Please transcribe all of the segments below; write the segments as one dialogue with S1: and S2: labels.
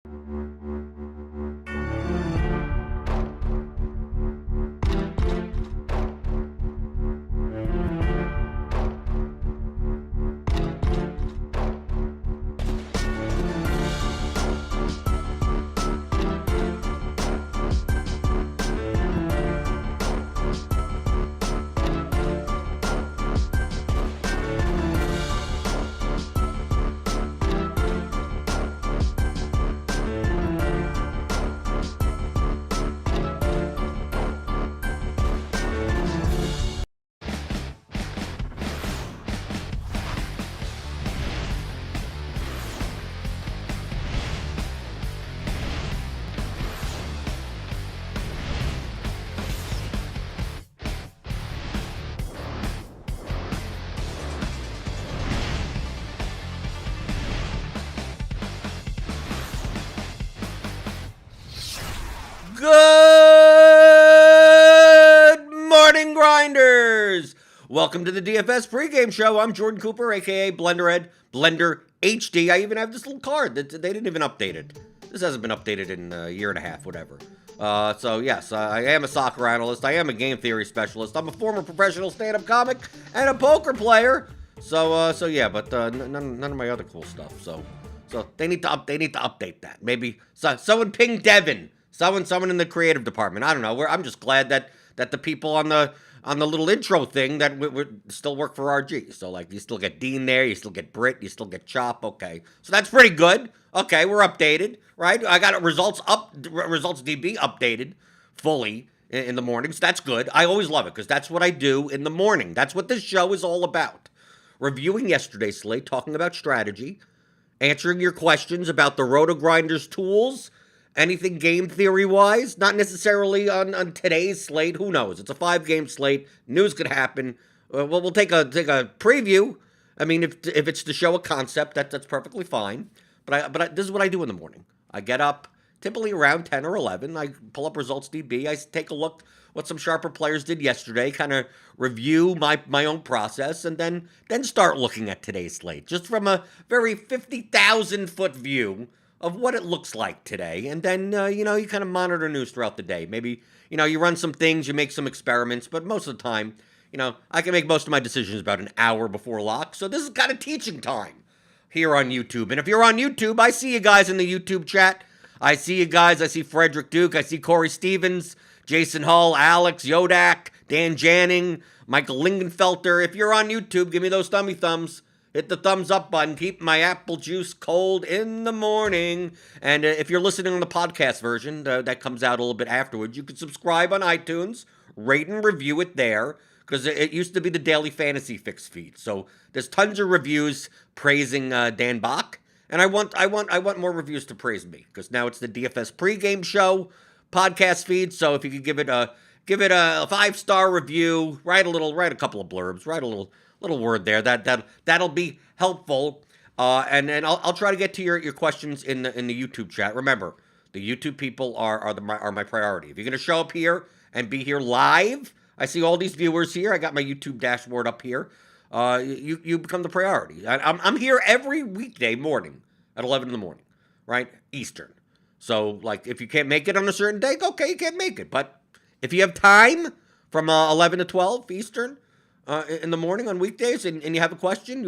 S1: Good morning, Grinders! Welcome to the DFS pregame show. I'm Jordan Cooper, aka blenderhd, Blender HD. I even have this little card that they didn't even update it. This hasn't been updated in a year and a half, whatever. So yes, I am a soccer analyst. I am a game theory specialist. I'm a former professional stand-up comic and a poker player. So yeah, but none of my other cool stuff. So they need to update that. Maybe someone ping Devin. Someone in the creative department. I don't know. I'm just glad that the people on the little intro thing that we still work for RG. So like you still get Dean there, you still get Britt, you still get Chop. Okay, so that's pretty good. Okay, we're updated, right? I got results DB updated fully in the mornings. That's good. I always love it because that's what I do in the morning. That's what this show is all about. Reviewing yesterday's slate, talking about strategy, answering your questions about the RotoGrinders tools. Anything game theory-wise, not necessarily on today's slate. Who knows? It's a 5-game slate. News could happen. We'll take a preview. I mean, if it's to show a concept, that's perfectly fine. But this is what I do in the morning. I get up typically around 10 or 11. I pull up results DB. I take a look what some sharper players did yesterday. Kind of review my own process, and then start looking at today's slate, just from a very 50,000-foot view of what it looks like today. And then, you kind of monitor news throughout the day. Maybe, you run some things, you make some experiments, but most of the time, I can make most of my decisions about an hour before lock. So this is kind of teaching time here on YouTube. And if you're on YouTube, I see you guys in the YouTube chat. I see you guys. I see Frederick Duke. I see Corey Stevens, Jason Hull, Alex, Yodak, Dan Janning, Michael Lingenfelter. If you're on YouTube, give me those thumbs. Hit the thumbs up button. Keep my apple juice cold in the morning. And if you're listening on the podcast version, that comes out a little bit afterwards, you can subscribe on iTunes, rate and review it there, because it used to be the Daily Fantasy Fix feed. So there's tons of reviews praising Dan Bach, and I want more reviews to praise me, because now it's the DFS pregame show podcast feed. So if you could give it a 5-star review, write a couple of blurbs, write a little word there. That'll be helpful. And I'll try to get to your questions in the YouTube chat. Remember, the YouTube people are my priority. If you're gonna show up here and be here live, I see all these viewers here. I got my YouTube dashboard up here. You become the priority. I'm here every weekday morning at 11 in the morning, right? Eastern. So like if you can't make it on a certain day, okay, you can't make it. But if you have time from 11 to 12 Eastern, in the morning on weekdays, and you have a question,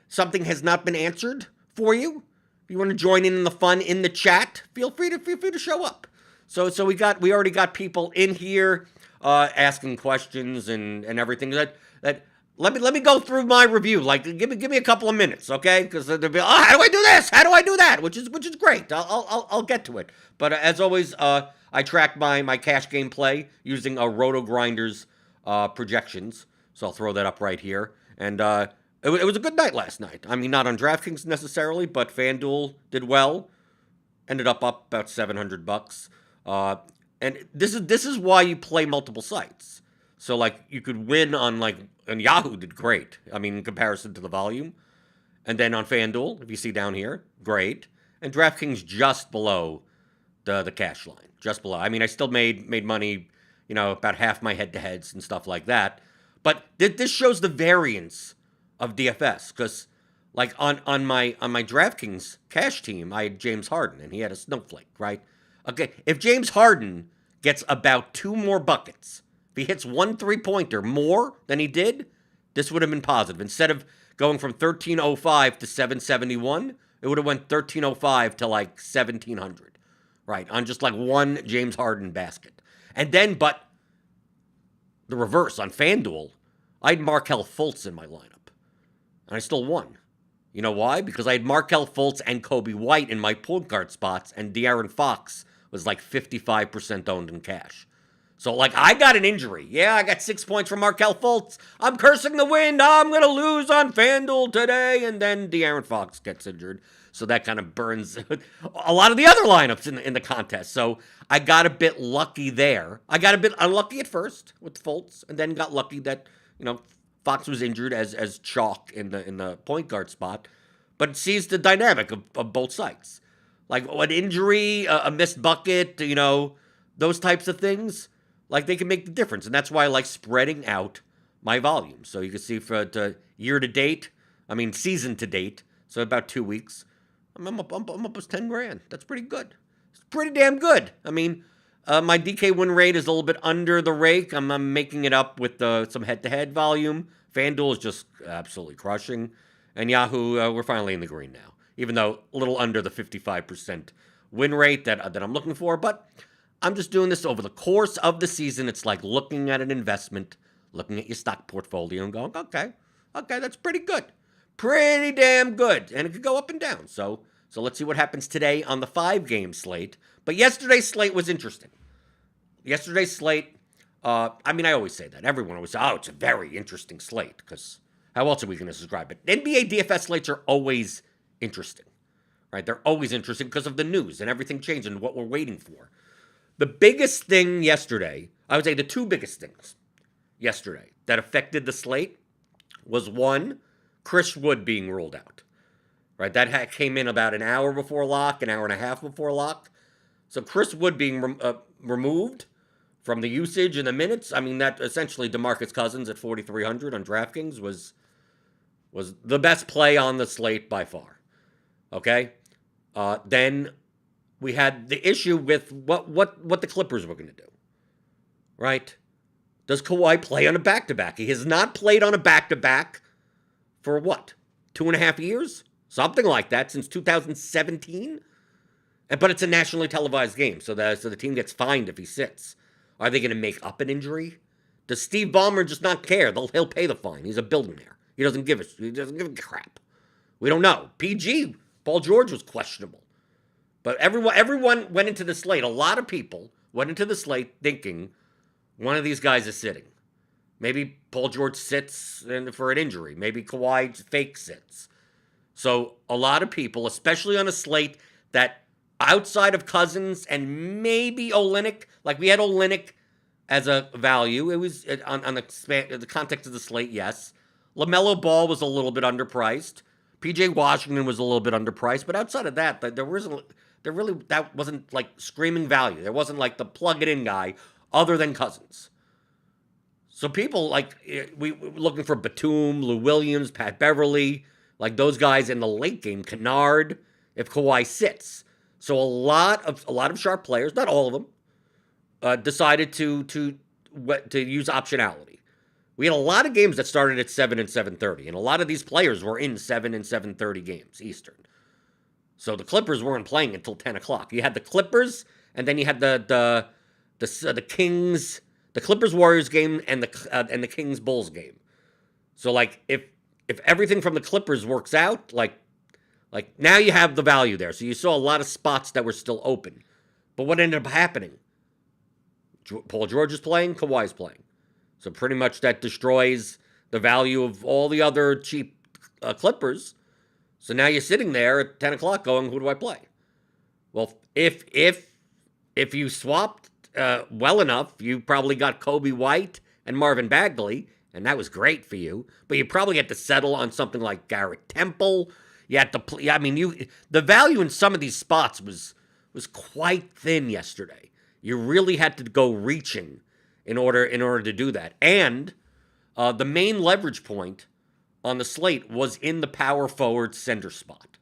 S1: something has not been answered for you, if you want to join in the fun in the chat, feel free to show up. So we already got people in here asking questions and everything. Let me go through my review. Like give me a couple of minutes, okay? Because they'll be, how do I do this? How do I do that? Which is great. I'll get to it. But as always, I track my cash game play using a RotoGrinders projections, so I'll throw that up right here. And it was a good night last night. I mean, not on Draftkings necessarily, but FanDuel did well. Ended up about $700. And this is why you play multiple sites. So like you could win on and Yahoo did great. I mean, in comparison to the volume. And then on FanDuel, if you see down here, great. And Draftkings just below the cash line, just below. I mean, I still made money, about half my head-to-heads and stuff like that. But this shows the variance of DFS, because Like on my DraftKings cash team, I had James Harden, and he had a snowflake, right? Okay, if James Harden gets about 2 more buckets, if he hits 1 3-pointer more than he did, this would have been positive. Instead of going from 1305 to 771, it would have went 1305 to like 1700, right? On just like one James Harden basket. And then, but the reverse on FanDuel, I had Markelle Fultz in my lineup, and I still won. You know why? Because I had Markelle Fultz and Kobe White in my point guard spots, and De'Aaron Fox was like 55% owned in cash. So, like, I got an injury. Yeah, I got 6 points from Markelle Fultz. I'm cursing the wind. I'm going to lose on FanDuel today. And then De'Aaron Fox gets injured. So that kind of burns a lot of the other lineups in the contest. So I got a bit lucky there. I got a bit unlucky at first with Fultz, and then got lucky that, Fox was injured as chalk in the point guard spot, but it sees the dynamic of both sides. Like an injury, a missed bucket, those types of things, like they can make the difference. And that's why I like spreading out my volume. So you can see for the year to date, season to date, so about 2 weeks, I'm up with 10 grand. That's pretty good. It's pretty damn good. My DK win rate is a little bit under the rake. I'm making it up with some head-to-head volume. FanDuel is just absolutely crushing. And Yahoo, we're finally in the green now, even though a little under the 55% win rate that I'm looking for. But I'm just doing this over the course of the season. It's like looking at an investment, looking at your stock portfolio and going, okay, that's pretty good. Pretty damn good. And it could go up and down. So let's see what happens today on the 5-game slate. But yesterday's slate was interesting. Yesterday's slate, I always say that. Everyone always says, it's a very interesting slate, because how else are we going to describe it? NBA DFS slates are always interesting, right? They're always interesting because of the news and everything changing and what we're waiting for. The biggest thing yesterday, I would say the 2 biggest things yesterday that affected the slate was, 1, Chris Wood being ruled out, right? That came in about an hour before lock, an hour and a half before lock. So Chris Wood being removed from the usage and the minutes, that essentially DeMarcus Cousins at 4,300 on DraftKings was the best play on the slate by far. Okay? Then we had the issue with what the Clippers were going to do, right? Does Kawhi play on a back-to-back? He has not played on a back-to-back for 2.5 years? Something like that, since 2017? But it's a nationally televised game, so the team gets fined if he sits. Are they going to make up an injury? Does Steve Ballmer just not care? He'll pay the fine. He's a billionaire. He doesn't give a crap. We don't know. PG, Paul George was questionable. But everyone went into the slate. A lot of people went into the slate thinking one of these guys is sitting. Maybe Paul George sits for an injury. Maybe Kawhi fake sits. So a lot of people, especially on a slate that outside of Cousins and maybe Olynyk, like we had Olynyk as a value. It was on the context of the slate, yes. LaMelo Ball was a little bit underpriced. PJ Washington was a little bit underpriced, but outside of that, that wasn't like screaming value. There wasn't like the plug it in guy other than Cousins. So people we were looking for Batum, Lou Williams, Pat Beverly, like those guys in the late game, Kennard, if Kawhi sits. So a lot of sharp players, not all of them, decided to use optionality. We had a lot of games that started at 7 and 7:30, and a lot of these players were in 7 and 7:30 games Eastern. So the Clippers weren't playing until 10 o'clock. You had the Clippers, and then you had the Kings, the Clippers Warriors game, and the Kings Bulls game. So like if everything from the Clippers works out, like now you have the value there. So you saw a lot of spots that were still open. But what ended up happening? Paul George is playing, Kawhi's playing. So pretty much that destroys the value of all the other cheap Clippers. So now you're sitting there at 10 o'clock going, who do I play? Well, if you swapped well enough, you probably got Kobe White and Marvin Bagley, and that was great for you. But you probably had to settle on something like Garrett Temple. You had to play. The value in some of these spots was quite thin yesterday. You really had to go reaching in order to do that. And the main leverage point on the slate was in the power forward center spot.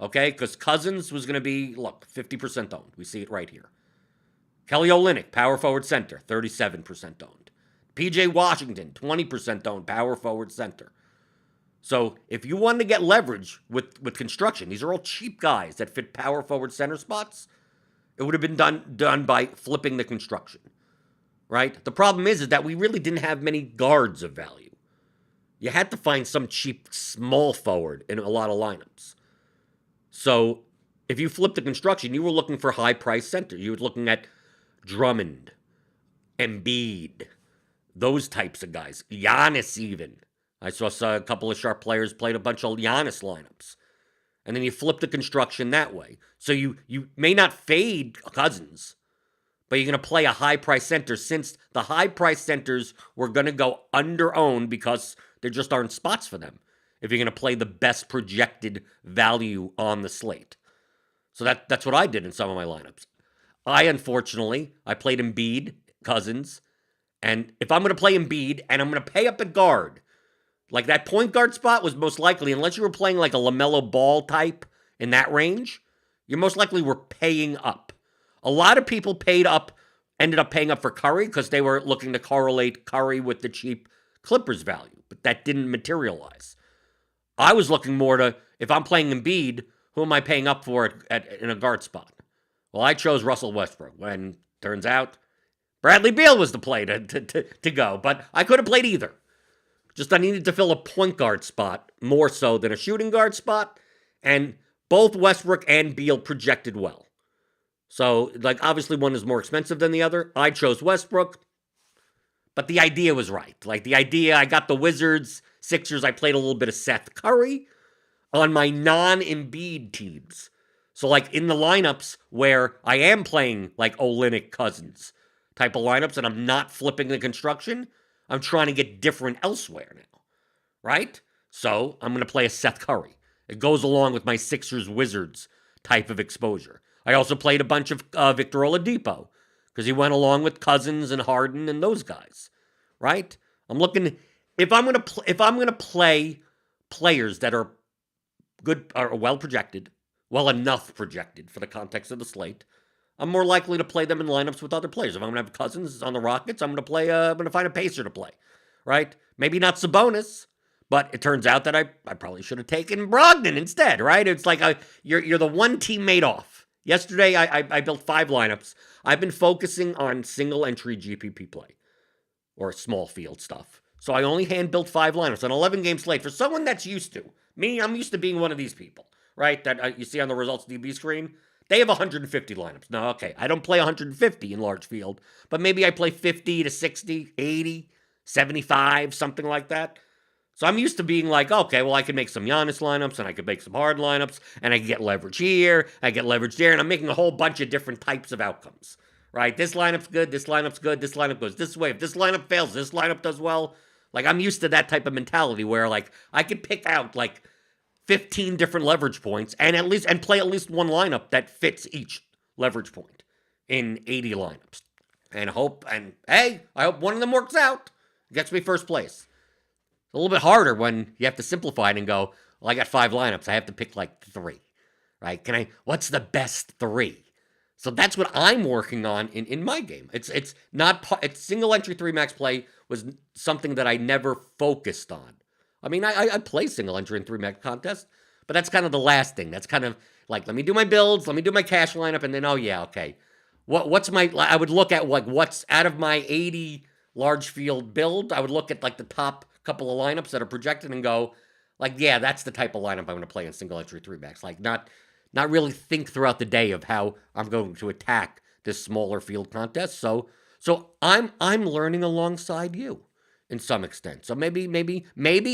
S1: Okay? Because Cousins was going to be, look, 50% owned. We see it right here. Kelly Olynyk, power forward center, 37% owned. PJ Washington, 20% owned, power forward center. So if you wanted to get leverage with construction, these are all cheap guys that fit power forward center spots. It would have been done by flipping the construction, right? The problem is that we really didn't have many guards of value. You had to find some cheap small forward in a lot of lineups. So if you flip the construction, you were looking for high price center. You were looking at Drummond, Embiid, those types of guys. Giannis even. I saw a couple of sharp players played a bunch of Giannis lineups. And then you flip the construction that way. So you may not fade Cousins, but you're going to play a high-price center since the high-price centers were going to go under-owned because there just aren't spots for them if you're going to play the best projected value on the slate. So that's what I did in some of my lineups. Unfortunately, I played Embiid, Cousins, and if I'm going to play Embiid and I'm going to pay up at guard, like that point guard spot was most likely, unless you were playing like a LaMelo Ball type in that range, you most likely were paying up. A lot of people ended up paying up for Curry because they were looking to correlate Curry with the cheap Clippers value, but that didn't materialize. I was looking more to, if I'm playing Embiid, who am I paying up for in a guard spot? Well, I chose Russell Westbrook, when turns out Bradley Beal was the play to go, but I could have played either. Just I needed to fill a point guard spot more so than a shooting guard spot, and both Westbrook and Beal projected well. So, like, obviously one is more expensive than the other. I chose Westbrook, but the idea was right. Like, the idea, I got the Wizards, Sixers, I played a little bit of Seth Curry on my non-Embiid teams. So, like, in the lineups where I am playing, like, Olynyk Cousins type of lineups, and I'm not flipping the construction, I'm trying to get different elsewhere now, right? So I'm going to play a Seth Curry. It goes along with my Sixers-Wizards type of exposure. I also played a bunch of Victor Oladipo because he went along with Cousins and Harden and those guys, right? I'm looking, if I'm going to play players that are good, are well projected, well enough projected for the context of the slate, I'm more likely to play them in lineups with other players. If I'm going to have Cousins on the Rockets, I'm going to find a pacer to play, right? Maybe not Sabonis, but it turns out that I probably should have taken Brogdon instead, right? It's like you're the one teammate off. Yesterday, I built 5 lineups. I've been focusing on single entry GPP play or small field stuff. So I only hand built 5 lineups on 11 game slate. For someone that's used to me, I'm used to being one of these people, right? That you see on the results DB screen. They have 150 lineups. No, okay, I don't play 150 in large field, but maybe I play 50 to 60, 80, 75, something like that. So I'm used to being like, okay, well, I can make some Giannis lineups, and I can make some hard lineups, and I can get leverage here, I get leverage there, and I'm making a whole bunch of different types of outcomes, right? This lineup's good, this lineup's good, this lineup goes this way. If this lineup fails, this lineup does well. Like, I'm used to that type of mentality where, like, I could pick out, like, 15 different leverage points and play at least one lineup that fits each leverage point in 80 lineups. I hope one of them works out. Gets me first place. It's a little bit harder when you have to simplify it and go, well, I got 5 lineups. I have to pick like 3, right? What's the best 3? So that's what I'm working on in my game. It's single entry 3 max play was something that I never focused on. I mean, I play single entry in 3 max contest, but that's kind of the last thing. That's kind of like, let me do my builds, let me do my cash lineup, and then, oh yeah, okay. I would look at like what's out of my 80 large field build. I would look at like the top couple of lineups that are projected and go, like, yeah, that's the type of lineup I'm going to play in single entry 3 max. Like, not really think throughout the day of how I'm going to attack this smaller field contest. So I'm learning alongside you in some extent. So maybe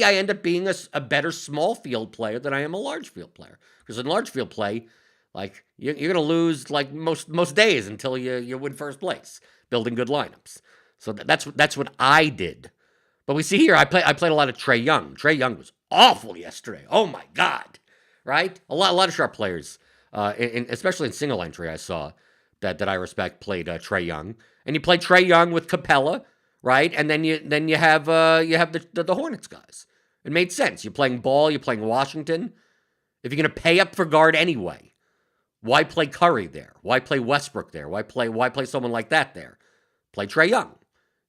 S1: I end up being a better small field player than I am a large field player. Because in large field play, like, you're going to lose like most days until you win first place building good lineups. So that's what I did. But we see here, I played a lot of Trae Young. Trae Young was awful yesterday. Oh my God, right? A lot of sharp players, especially in single entry, I saw that I respect played Trae Young, and you played Trae Young with Capella, right? And then you have the Hornets guys. It made sense. You're playing Ball, you're playing Washington. If you're going to pay up for guard anyway, why play Curry there? Why play Westbrook there? Why play someone like that there? Play Trae Young.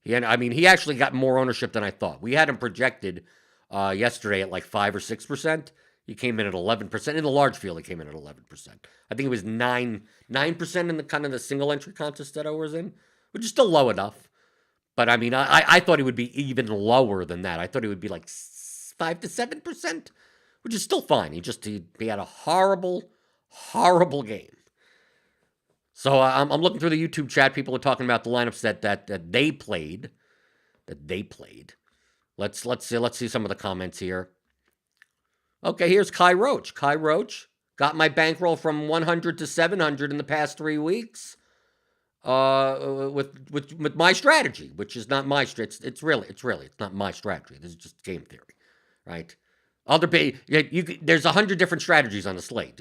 S1: He actually got more ownership than I thought. We had him projected yesterday at like 5 or 6%. He came in at 11%. In the large field, he came in at 11%. I think it was 9% in the kind of the single entry contest that I was in, which is still low enough. But I thought he would be even lower than that. I thought he would be like 5 to 7%, which is still fine. He had a horrible game. So I'm looking through the YouTube chat. People are talking about the lineups that they played. Let's see some of the comments here. Okay, here's Kai Roach. Kai Roach got my bankroll from 100 to 700 in the past 3 weeks. With my strategy, which is not my strategy. It's not my strategy. This is just game theory, right? There's 100 different strategies on the slate.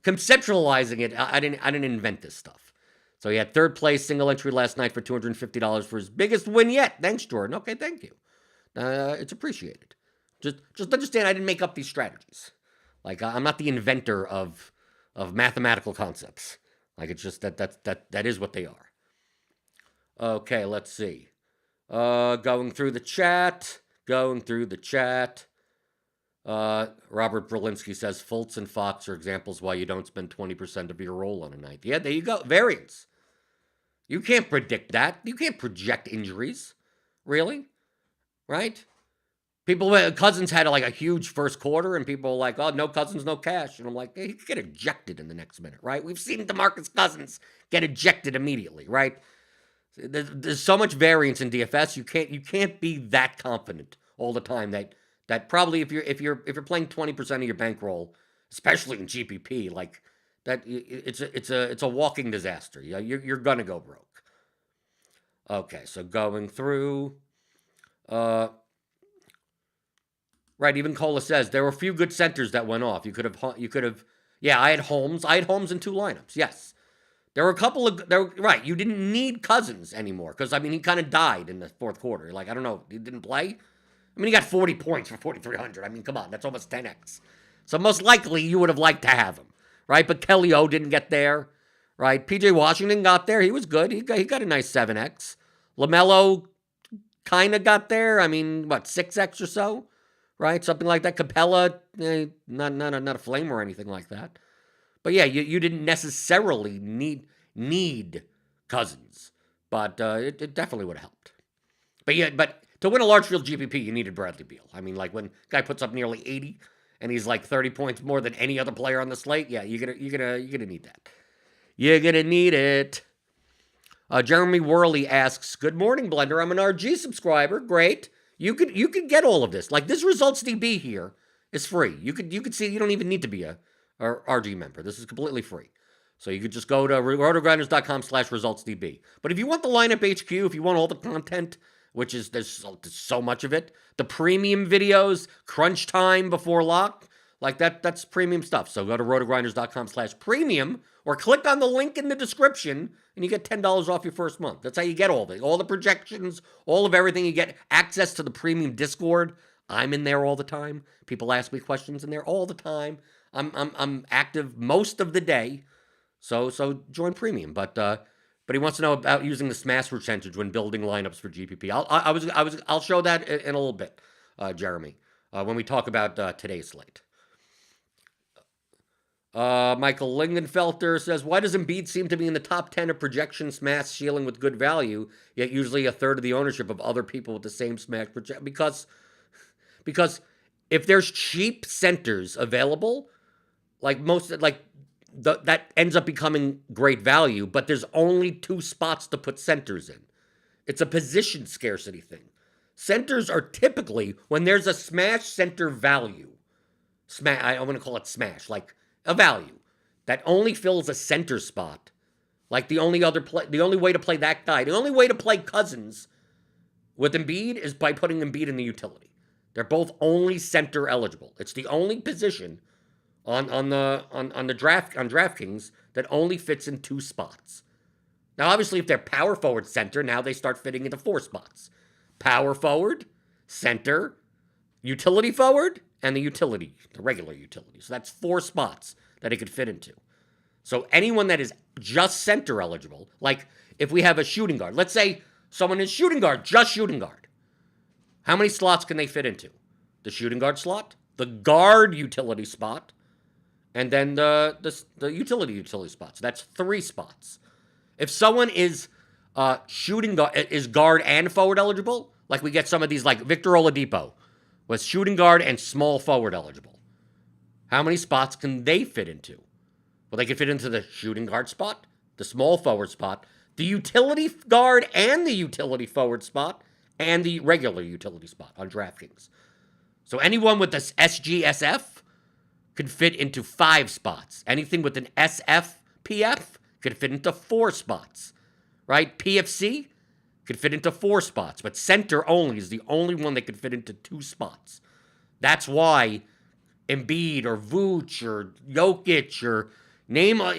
S1: Conceptualizing it, I didn't invent this stuff. So he had third place single entry last night for $250 for his biggest win yet. Thanks, Jordan. Okay, thank you. It's appreciated. Just understand I didn't make up these strategies. Like I'm not the inventor of mathematical concepts. Like it's just that is what they are. Okay, let's see. Going through the chat. Robert Berlinski says Fultz and Fox are examples why you don't spend 20% of your roll on a night. Yeah, there you go. Variance. You can't predict that. You can't project injuries. Really? Right? Cousins had like a huge first quarter, and people were like, oh, no Cousins, no cash. And I'm like, hey, he could get ejected in the next minute, right? We've seen DeMarcus Cousins get ejected immediately, right? There's so much variance in DFS. You can't be that confident all the time that probably if you're playing 20% of your bankroll, especially in GPP, like that, it's a walking disaster. You're gonna go broke. Okay, so going through, right. Even Cola says there were a few good centers that went off. You could have. Yeah, I had Holmes in 2 lineups. Yes, there were a couple of right. You didn't need Cousins anymore because he kind of died in the fourth quarter. Like I don't know, he didn't play. He got 40 points for 4,300. Come on, that's almost 10x. So most likely you would have liked to have him, right? But Kelly O didn't get there, right? PJ Washington got there. He was good. He got a nice 7x. LaMelo kind of got there. 6x or so, right? Something like that. Capella, not a flame or anything like that. But yeah, you didn't necessarily need Cousins, but it definitely would have helped. But to win a large field GPP, you needed Bradley Beal. Like when a guy puts up nearly 80 and he's like 30 points more than any other player on the slate, yeah, you're gonna need that. You're gonna need it. Jeremy Worley asks, "Good morning, Blender. I'm an RG subscriber. Great. You could get all of this. Like this results DB here is free. You could see you don't even need to be a RG member. This is completely free. So you could just go to rotogrinders.com/resultsdb. But if you want the lineup HQ, if you want all the content, which is there's so much of it, the premium videos, crunch time before lock, like that's premium stuff. So go to rotogrinders.com/premium or click on the link in the description and you get $10 off your first month. That's how you get all the projections, all of everything. You get access to the premium Discord. I'm in there all the time. People ask me questions in there all the time. I'm active most of the day. So join premium, but he wants to know about using the smash percentage when building lineups for GPP. I'll show that in a little bit, Jeremy, when we talk about today's slate. Michael Lingenfelter says, why does Embiid seem to be in the top 10 of projection smash ceiling with good value, yet usually a third of the ownership of other people with the same smash projection? Because if there's cheap centers available, that ends up becoming great value, but there's only 2 spots to put centers in. It's a position scarcity thing. Centers are typically, when there's a smash center value, I want to call it smash, like a value that only fills a center spot. Like the only way to play that guy, the only way to play Cousins with Embiid is by putting Embiid in the utility. They're both only center eligible. It's the only position on DraftKings that only fits in 2 spots. Now, obviously, if they're power forward center, now they start fitting into 4 spots. Power forward, center, utility forward and the regular utility. So that's 4 spots that he could fit into. So anyone that is just center eligible, like if we have a shooting guard, let's say someone is shooting guard, just shooting guard. How many slots can they fit into? The shooting guard slot, the guard utility spot, and then the utility spots. That's 3 spots. If someone is shooting guard, is guard and forward eligible, like we get some of these, like Victor Oladipo was shooting guard and small forward eligible. How many spots can they fit into? Well, they can fit into the shooting guard spot, the small forward spot, the utility guard and the utility forward spot, and the regular utility spot on DraftKings. So anyone with this SGSF could fit into 5 spots. Anything with an SFPF could fit into 4 spots, right? PFC could fit into 4 spots, but center only is the only one that could fit into 2 spots. That's why Embiid or Vooch or Jokic or name on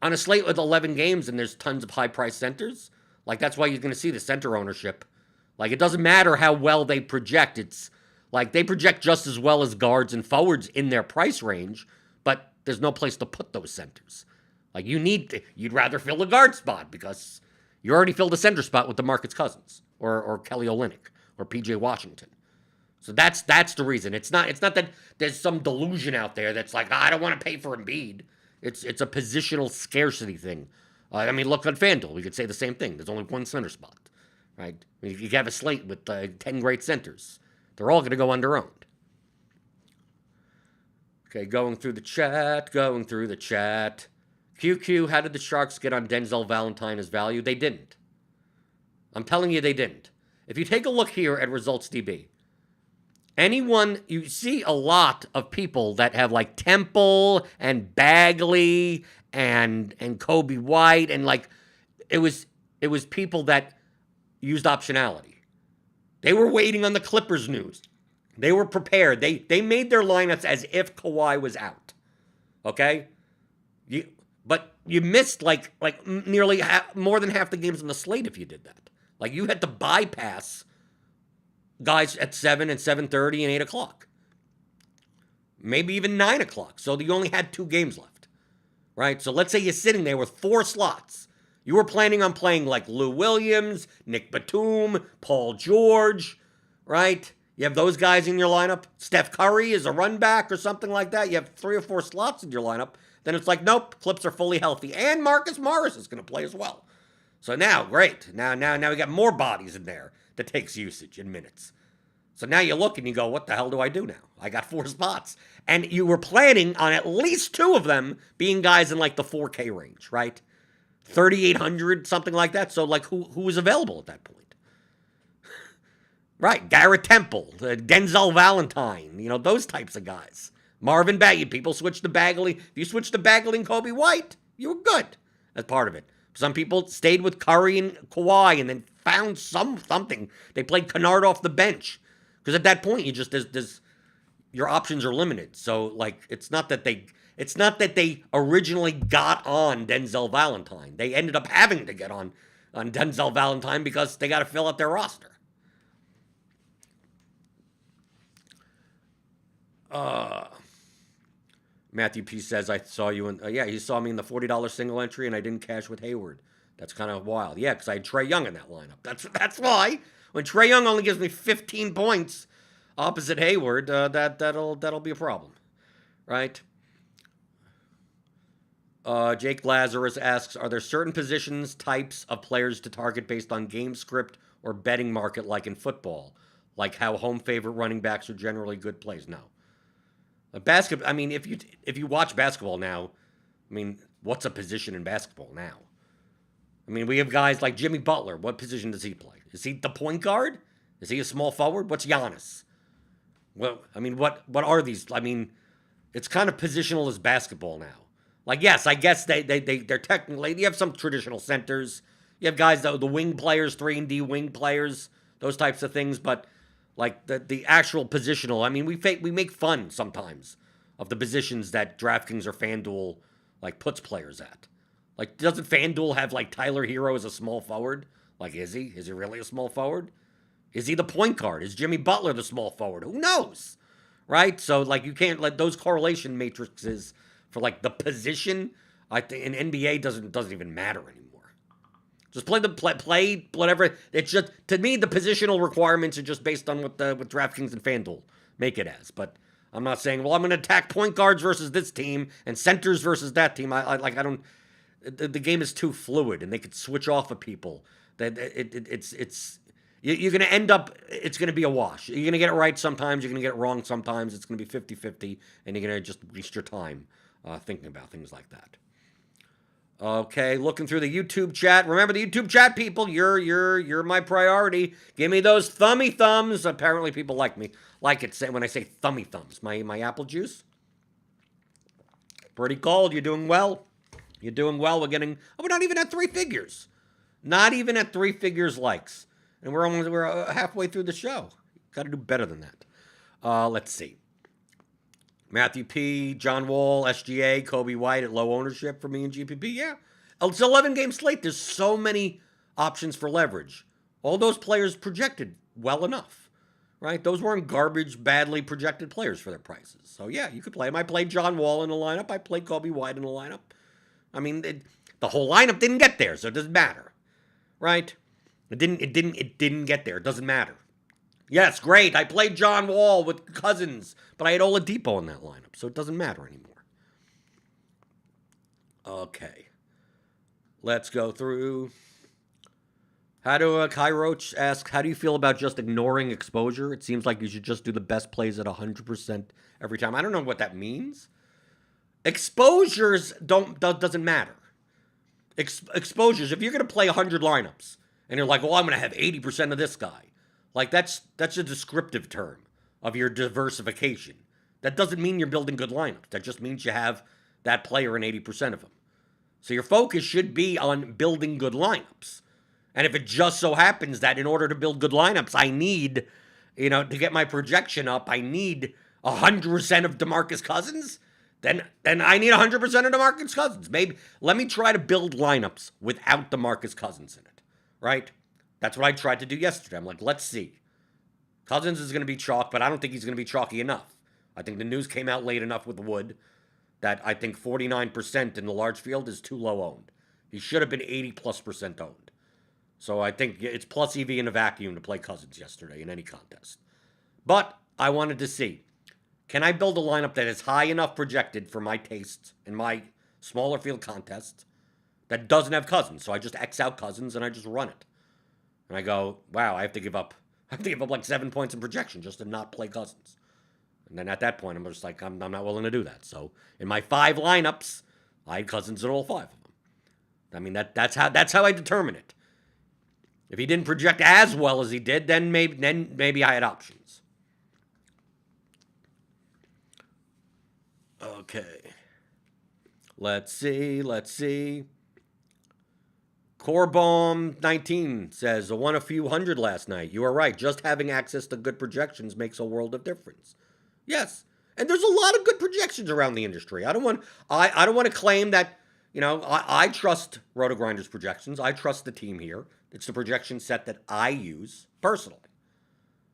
S1: a slate with 11 games and there's tons of high-priced centers, like that's why you're going to see the center ownership. Like it doesn't matter how well they project. It's like they project just as well as guards and forwards in their price range, but there's no place to put those centers. Like you'd rather fill a guard spot because you already filled a center spot with DeMarcus Cousins or Kelly Olynyk or PJ Washington. So that's the reason. It's not that there's some delusion out there that's like, I don't want to pay for Embiid. It's a positional scarcity thing. I mean, look on FanDuel. We could say the same thing. There's only 1 center spot, right? I mean, if you have a slate with 10 great centers, they're all going to go under-owned. Okay, going through the chat. QQ, how did the Sharks get on Denzel Valentine as value? They didn't. I'm telling you they didn't. If you take a look here at ResultsDB, you see a lot of people that have like Temple and Bagley and Kobe White, and like it was people that used optionality. They were waiting on the Clippers news. They were prepared. They made their lineups as if Kawhi was out. Okay? But you missed like nearly more than half the games on the slate if you did that. Like you had to bypass guys at 7 and 7:30 and 8 o'clock. Maybe even 9 o'clock. So you only had 2 games left. Right? So let's say you're sitting there with 4 slots. You were planning on playing like Lou Williams, Nick Batum, Paul George, right? You have those guys in your lineup. Steph Curry is a run back or something like that. You have 3 or 4 slots in your lineup. Then it's like, nope, Clips are fully healthy. And Marcus Morris is going to play as well. So now, great. Now we got more bodies in there that takes usage in minutes. So now you look and you go, what the hell do I do now? I got 4 spots. And you were planning on at least 2 of them being guys in like the 4K range, right? 3,800, something like that. So like who was available at that point? Right, Garrett Temple, Denzel Valentine, those types of guys. Marvin Bagley, people switch to Bagley. If you switch to Bagley and Kobe White, you were good. That's part of it. Some people stayed with Curry and Kawhi and then found something. They played Kennard off the bench. Because at that point, your options are limited. So like it's not that they originally got on Denzel Valentine. They ended up having to get on Denzel Valentine because they got to fill out their roster. Matthew P. says, I saw you in... he saw me in the $40 single entry, and I didn't cash with Hayward. That's kind of wild. Yeah, because I had Trae Young in that lineup. That's why. When Trae Young only gives me 15 points opposite Hayward, that'll be a problem. Right? Jake Lazarus asks, are there certain positions, types of players to target based on game script or betting market like in football? Like how home favorite running backs are generally good plays? No. Basketball, I mean, if you watch basketball now, I mean, what's a position in basketball now? I mean, we have guys like Jimmy Butler. What position does he play? Is he the point guard? Is he a small forward? What's Giannis? Well, I mean, what are these? I mean, it's kind of positional as basketball now. Like, yes, I guess they're technically, you have some traditional centers. You have guys, the wing players, 3-and-D wing players, those types of things, but like the actual positional, I mean, we make fun sometimes of the positions that DraftKings or FanDuel like puts players at. Like, doesn't FanDuel have like Tyler Hero as a small forward? Like, is he? Is he really a small forward? Is he the point guard? Is Jimmy Butler the small forward? Who knows? Right? So, like, you can't let those correlation matrices for, like, the position, I think, in NBA doesn't even matter anymore. Just play whatever. It's just, to me, the positional requirements are just based on what DraftKings and FanDuel make it as. But I'm not saying, well, I'm going to attack point guards versus this team and centers versus that team. I don't. The game is too fluid, and they could switch off of people. That you're going to end up. It's going to be a wash. You're going to get it right sometimes. You're going to get it wrong sometimes. It's going to be 50-50, and you're going to just waste your time thinking about things like that. Okay, looking through the YouTube chat. Remember the YouTube chat, people. You're my priority. Give me those thummy thumbs. Apparently, people like it when I say thummy thumbs. My apple juice. Pretty cold. You're doing well. You're doing well. We're not even at 3 figures. Not even at 3 figures likes, and we're halfway through the show. Got to do better than that. Let's see. Matthew P, John Wall, SGA, Kobe White at low ownership for me in GPP. Yeah. It's an 11-game slate. There's so many options for leverage. All those players projected well enough, right? Those weren't garbage, badly projected players for their prices. So, yeah, you could play them. I played John Wall in the lineup. I played Kobe White in the lineup. I mean, the whole lineup didn't get there, so it doesn't matter, right? It didn't get there. It doesn't matter. Yes, great. I played John Wall with Cousins, but I had Oladipo in that lineup, so it doesn't matter anymore. Okay. Let's go through. Kai Roach asks, how do you feel about just ignoring exposure? It seems like you should just do the best plays at 100% every time. I don't know what that means. Exposures doesn't matter. Exposures, if you're going to play 100 lineups, and you're like, well, I'm going to have 80% of this guy. Like, that's a descriptive term of your diversification. That doesn't mean you're building good lineups. That just means you have that player in 80% of them. So your focus should be on building good lineups. And if it just so happens that in order to build good lineups, I need, to get my projection up, I need 100% of DeMarcus Cousins, then I need 100% of DeMarcus Cousins. Maybe let me try to build lineups without DeMarcus Cousins in it, right? That's what I tried to do yesterday. I'm like, let's see. Cousins is going to be chalk, but I don't think he's going to be chalky enough. I think the news came out late enough with Wood that I think 49% in the large field is too low owned. He should have been 80+% owned. So I think it's plus EV in a vacuum to play Cousins yesterday in any contest. But I wanted to see, can I build a lineup that is high enough projected for my tastes in my smaller field contests that doesn't have Cousins? So I just X out Cousins and I just run it. And I go, wow, I have to give up like 7 points in projection just to not play Cousins. And then at that point, I'm just like, I'm not willing to do that. So in my 5 lineups, I had Cousins in all 5 of them. I mean, that's how I determine it. If he didn't project as well as he did, then maybe I had options. Okay. Let's see. Corbomb 19 says, I won a few hundred last night. You are right. Just having access to good projections makes a world of difference. Yes. And there's a lot of good projections around the industry. I don't want to claim that, I trust RotoGrinders projections. I trust the team here. It's the projection set that I use personally.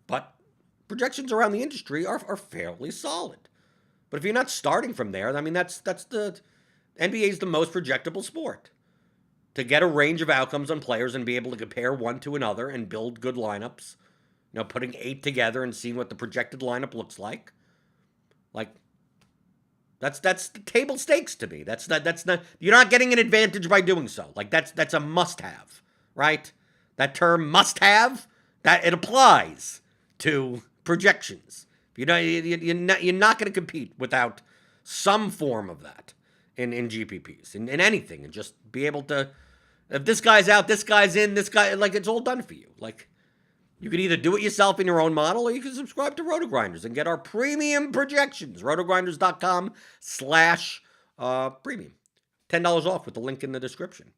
S1: But projections around the industry are fairly solid. But if you're not starting from there, I mean, that's the NBA is the most projectable sport. To get a range of outcomes on players and be able to compare one to another and build good lineups, putting 8 together and seeing what the projected lineup looks like. Like, that's the table stakes to me. That's not you're not getting an advantage by doing so. Like, that's a must-have, right? That term must-have, that it applies to projections. You're not going to compete without some form of that in GPPs, in anything, and just be able to, if this guy's out, this guy's in, this guy, like, it's all done for you. Like, you can either do it yourself in your own model, or you can subscribe to RotoGrinders and get our premium projections. RotoGrinders.com/premium. $10 off with the link in the description.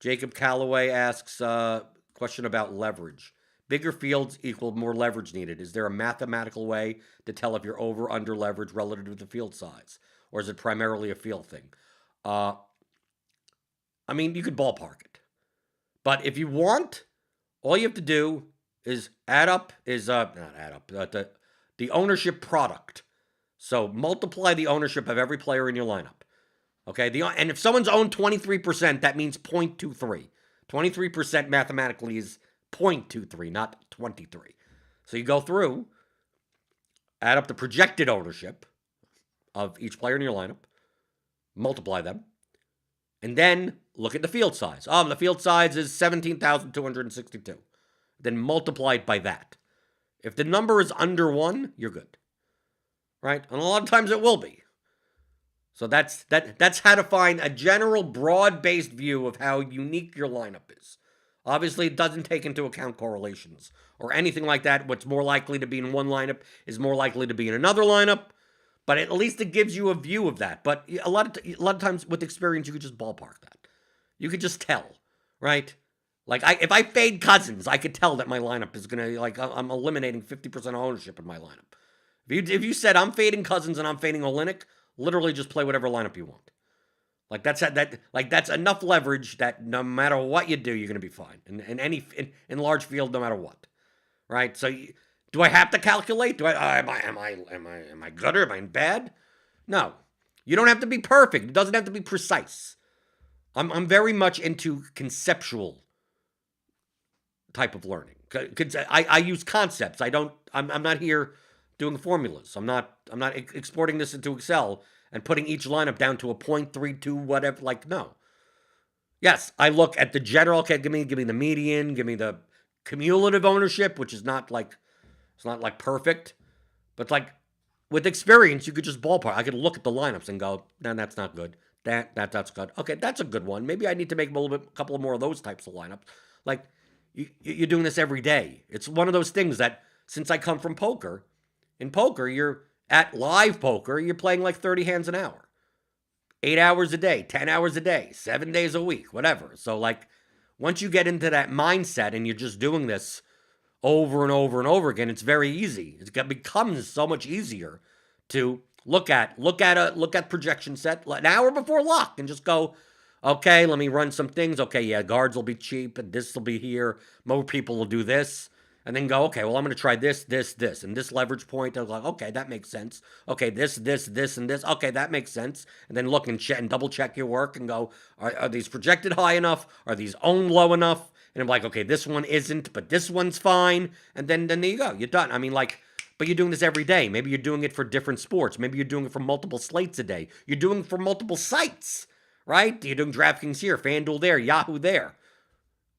S1: Jacob Calloway asks a question about leverage. Bigger fields equal more leverage needed. Is there a mathematical way to tell if you're over, under leverage relative to the field size? Or is it primarily a feel thing? I mean, you could ballpark it. But if you want, all you have to do is add up is not add up the ownership product. So multiply the ownership of every player in your lineup. Okay, and if someone's owned 23%, that means 0.23. 23% mathematically is 0.23, not 23. So you go through, add up the projected ownership of each player in your lineup, multiply them, and then look at the field size. The field size is 17,262. Then multiply it by that. If the number is under 1, you're good. Right? And a lot of times it will be. So that's how to find a general broad-based view of how unique your lineup is. Obviously, it doesn't take into account correlations or anything like that. What's more likely to be in one lineup is more likely to be in another lineup. But at least it gives you a view of that. But a lot of times with experience, you could just ballpark that. You could just tell, right? Like if I fade Cousins, I could tell that my lineup is gonna I'm eliminating 50% ownership in my lineup. If you said I'm fading Cousins and I'm fading Olynyk, literally just play whatever lineup you want. Like that's enough leverage that no matter what you do, you're gonna be fine in large field, no matter what, right? So do I have to calculate? Am I good or am I bad? No, you don't have to be perfect. It doesn't have to be precise. I'm very much into conceptual type of learning. I use concepts. I'm not here doing formulas. I'm not exporting this into Excel and putting each lineup down to a 0.32 whatever. No. Yes, I look at the general. Okay, give me the median. Give me the cumulative ownership, which is not it's not perfect, but with experience, you could just ballpark. I could look at the lineups and go, nah, that's not good. That's good. Okay, that's a good one. Maybe I need to make a couple of more of those types of lineups. You're doing this every day. It's one of those things that since I come from poker, in poker, you're at live poker, you're playing 30 hands an hour, 8 hours a day, 10 hours a day, 7 days a week, whatever. So once you get into that mindset and you're just doing this over and over and over again, it's very easy. It becomes so much easier to look at projection set an hour before lock and just go, okay, let me run some things. Okay, yeah, guards will be cheap and this will be here. More people will do this. And then go, okay, well, I'm going to try this, and this leverage point. I was like, okay, that makes sense. Okay, this, and this. Okay, that makes sense. And then look and double check your work and go, are these projected high enough? Are these owned low enough? And I'm like, okay, this one isn't, but this one's fine. And then there you go. You're done. I mean, but you're doing this every day. Maybe you're doing it for different sports. Maybe you're doing it for multiple slates a day. You're doing it for multiple sites, right? You're doing DraftKings here, FanDuel there, Yahoo there.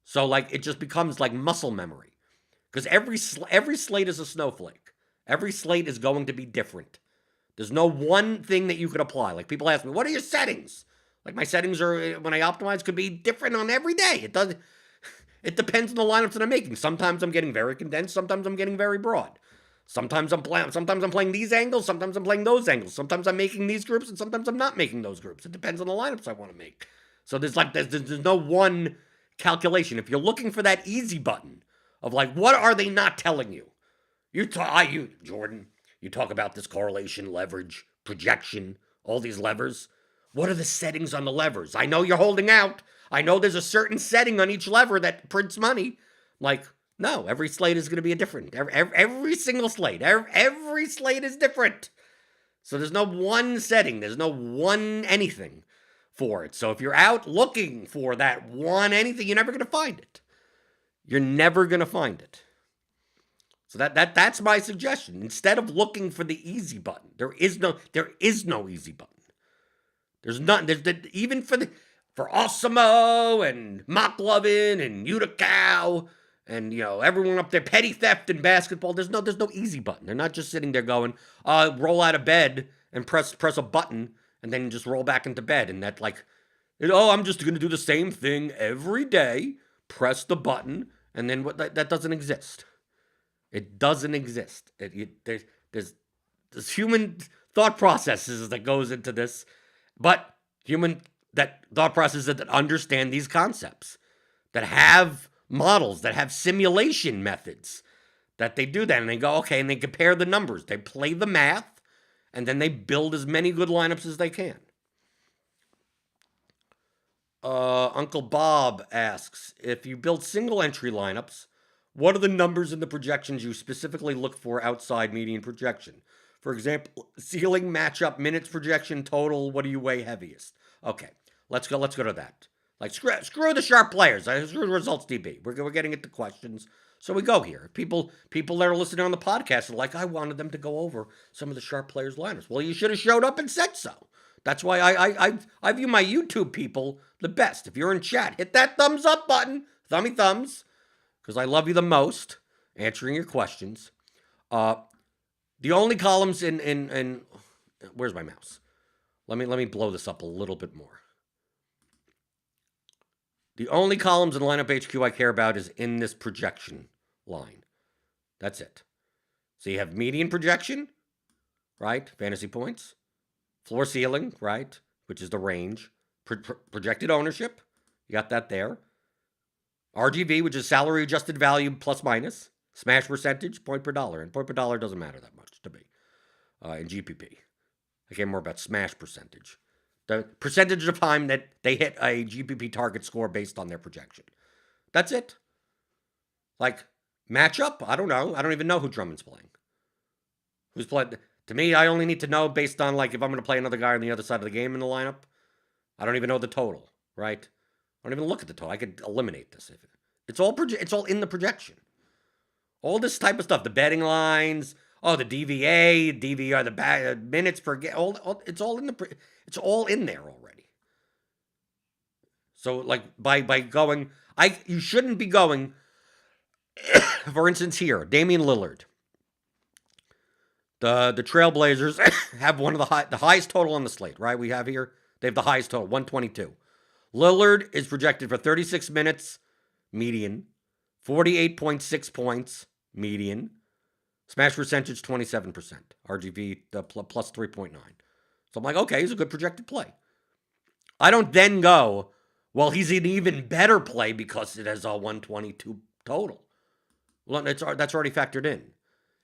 S1: So, it just becomes muscle memory. Because every slate is a snowflake. Every slate is going to be different. There's no one thing that you could apply. People ask me, what are your settings? My settings are, when I optimize, could be different on every day. It depends on the lineups that I'm making. Sometimes I'm getting very condensed. Sometimes I'm getting very broad. Sometimes I'm playing these angles. Sometimes I'm playing those angles. Sometimes I'm making these groups, and sometimes I'm not making those groups. It depends on the lineups I want to make. So there's no one calculation. If you're looking for that easy button of what are they not telling you? Jordan, you talk about this correlation, leverage, projection, all these levers. What are the settings on the levers? I know you're holding out. I know there's a certain setting on each lever that prints money. No, every slate is going to be a different. Every single slate. Every slate is different. So there's no one setting. There's no one anything for it. So if you're out looking for that one anything, you're never going to find it. You're never going to find it. So that's my suggestion. Instead of looking for the easy button, there is no easy button. There's none. Even for Osimo and McLovin and Utica and everyone up there, petty theft and basketball. There's no easy button. They're not just sitting there going, roll out of bed and press a button and then just roll back into bed and that I'm just going to do the same thing every day. Press the button. And then that doesn't exist. It doesn't exist. There's human thought processes that goes into this, but that thought processes that understand these concepts, that have models, that have simulation methods, that they do that and they go, okay, and they compare the numbers. They play the math, and then they build as many good lineups as they can. Uncle Bob asks, if you build single entry lineups, What are the numbers in the projections you specifically look for outside median projection? For example, ceiling, matchup, minutes projection, total. What do you weigh heaviest? Okay, let's go to that. Like screw the sharp players. Screw the results DB. We're getting into questions. So we go here. People that are listening on the podcast are like, I wanted them to go over some of the sharp players' lineups. Well, you should have showed up and said so. That's why I view my YouTube people the best. If you're in chat, hit that thumbs up button, thumbs, because I love you the most, answering your questions. The only columns in where's my mouse? Let me blow this up a little bit more. The only columns in Lineup HQ I care about is in this projection line. That's it. So you have median projection, right? Fantasy points. Floor ceiling, right? Which is the range. Projected ownership. You got that there. RGV, which is salary adjusted value plus minus. Smash percentage, point per dollar. And point per dollar doesn't matter that much to me. In GPP. I care more about smash percentage. The percentage of time that they hit a GPP target score based on their projection. That's it. Like, matchup? I don't know. I don't even know who Drummond's playing. Who's playing? To me, I only need to know based on, like, if I'm going to play another guy on the other side of the game in the lineup. I don't even know the total, right? I don't even look at the total. I could eliminate this. It's all in the projection. All this type of stuff. The betting lines. Oh, the DVA, DVR, the minutes per game. It's all in there already. So, like, by going, you shouldn't be going. For instance, here, Damian Lillard. The Trailblazers have one of the highest total on the slate, right? We have here, they have the highest total, 122. Lillard is projected for 36 minutes, median, 48.6 points, median, smash percentage 27%, RGV plus 3.9. So I'm like, okay, he's a good projected play. I don't then go, well, he's an even better play because it has a 122 total. Well, that's already factored in.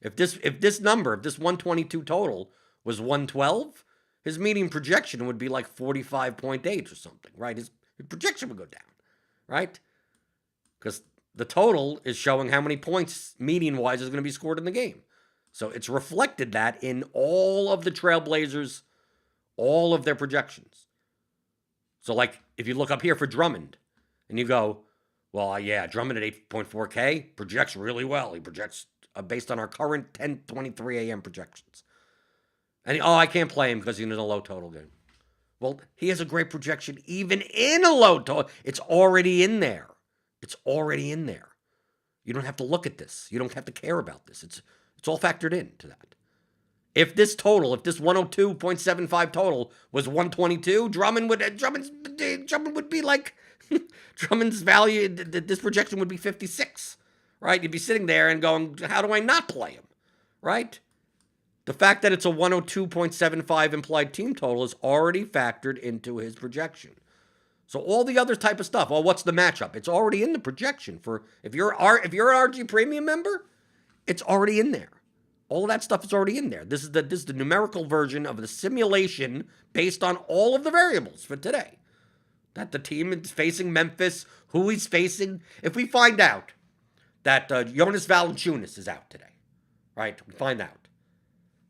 S1: If this 122 total was 112, his median projection would be like 45.8 or something, right? His projection would go down, right? Because the total is showing how many points median-wise is going to be scored in the game. So it's reflected that in all of the Trailblazers, all of their projections. So, like, if you look up here for Drummond, and you go, well, yeah, Drummond at 8.4K projects really well. He projects based on our current 10:23 a.m. projections. And, I can't play him because he's in a low total game. Well, he has a great projection even in a low total. It's already in there. It's already in there. You don't have to look at this. You don't have to care about this. It's all factored into that. If this 102.75 total was 122, Drummond would be like, Drummond's value, this projection would be 56, right? You'd be sitting there and going, how do I not play him, right? The fact that it's a 102.75 implied team total is already factored into his projection. So all the other type of stuff, well, what's the matchup? It's already in the projection. For if you're an RG Premium member, it's already in there. All of that stuff is already in there. This is the numerical version of the simulation based on all of the variables for today. That the team is facing Memphis, who he's facing. If we find out that Jonas Valanciunas is out today, right? We find out.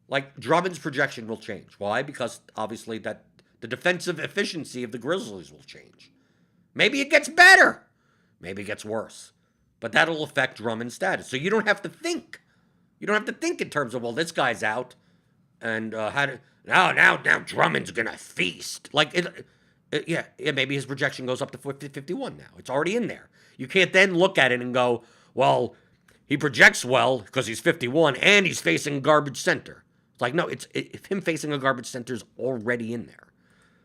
S1: Like, Drummond's projection will change. Why? Because obviously that the defensive efficiency of the Grizzlies will change. Maybe it gets better. Maybe it gets worse. But that'll affect Drummond's status. So you don't have to think. You don't have to think in terms of, well, this guy's out, and now Drummond's gonna feast. Like, yeah, maybe his projection goes up to 51 now. It's already in there. You can't then look at it and go, well, he projects well because he's 51 and he's facing a garbage center. It's like, no, if him facing a garbage center is already in there.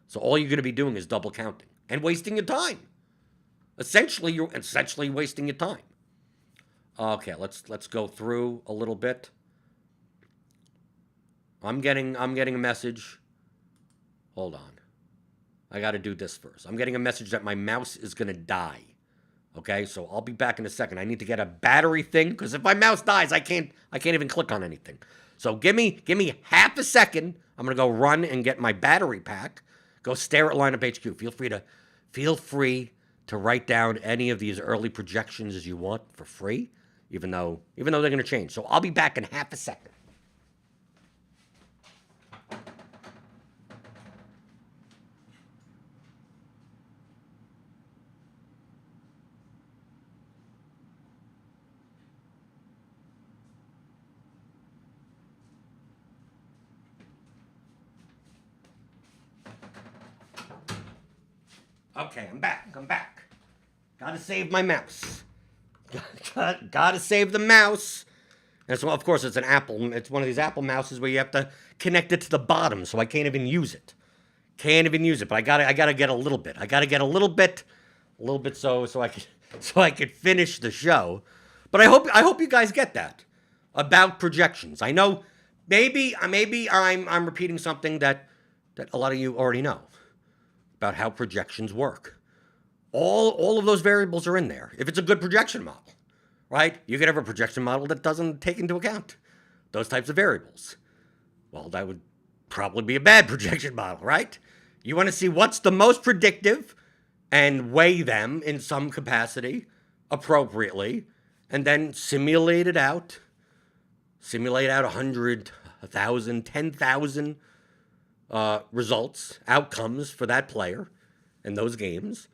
S1: So all you're going to be doing is double counting and wasting your time. Essentially, you're wasting your time. Okay, let's go through a little bit. I'm getting a message. Hold on. I got to do this first. I'm getting a message that my mouse is going to die. Okay, so I'll be back in a second. I need to get a battery thing because if my mouse dies, I can't even click on anything. So give me half a second. I'm going to go run and get my battery pack. Go stare at Lineup HQ. Feel free to write down any of these early projections as you want for free. even though they're going to change. So I'll be back in half a second. Okay, I'm back. Gotta save my mouse. Gotta save the mouse. And so, of course, it's an Apple. It's one of these Apple mouses where you have to connect it to the bottom, so I can't even use it. But I gotta get a little bit. So I could finish the show. But I hope you guys get that about projections. I know maybe I'm repeating something that a lot of you already know about how projections work. All of those variables are in there. If it's a good projection model, right? You could have a projection model that doesn't take into account those types of variables. Well, that would probably be a bad projection model, right? You want to see what's the most predictive and weigh them in some capacity appropriately, and then simulate out 100, 1,000, 10,000 results, outcomes for that player in those games,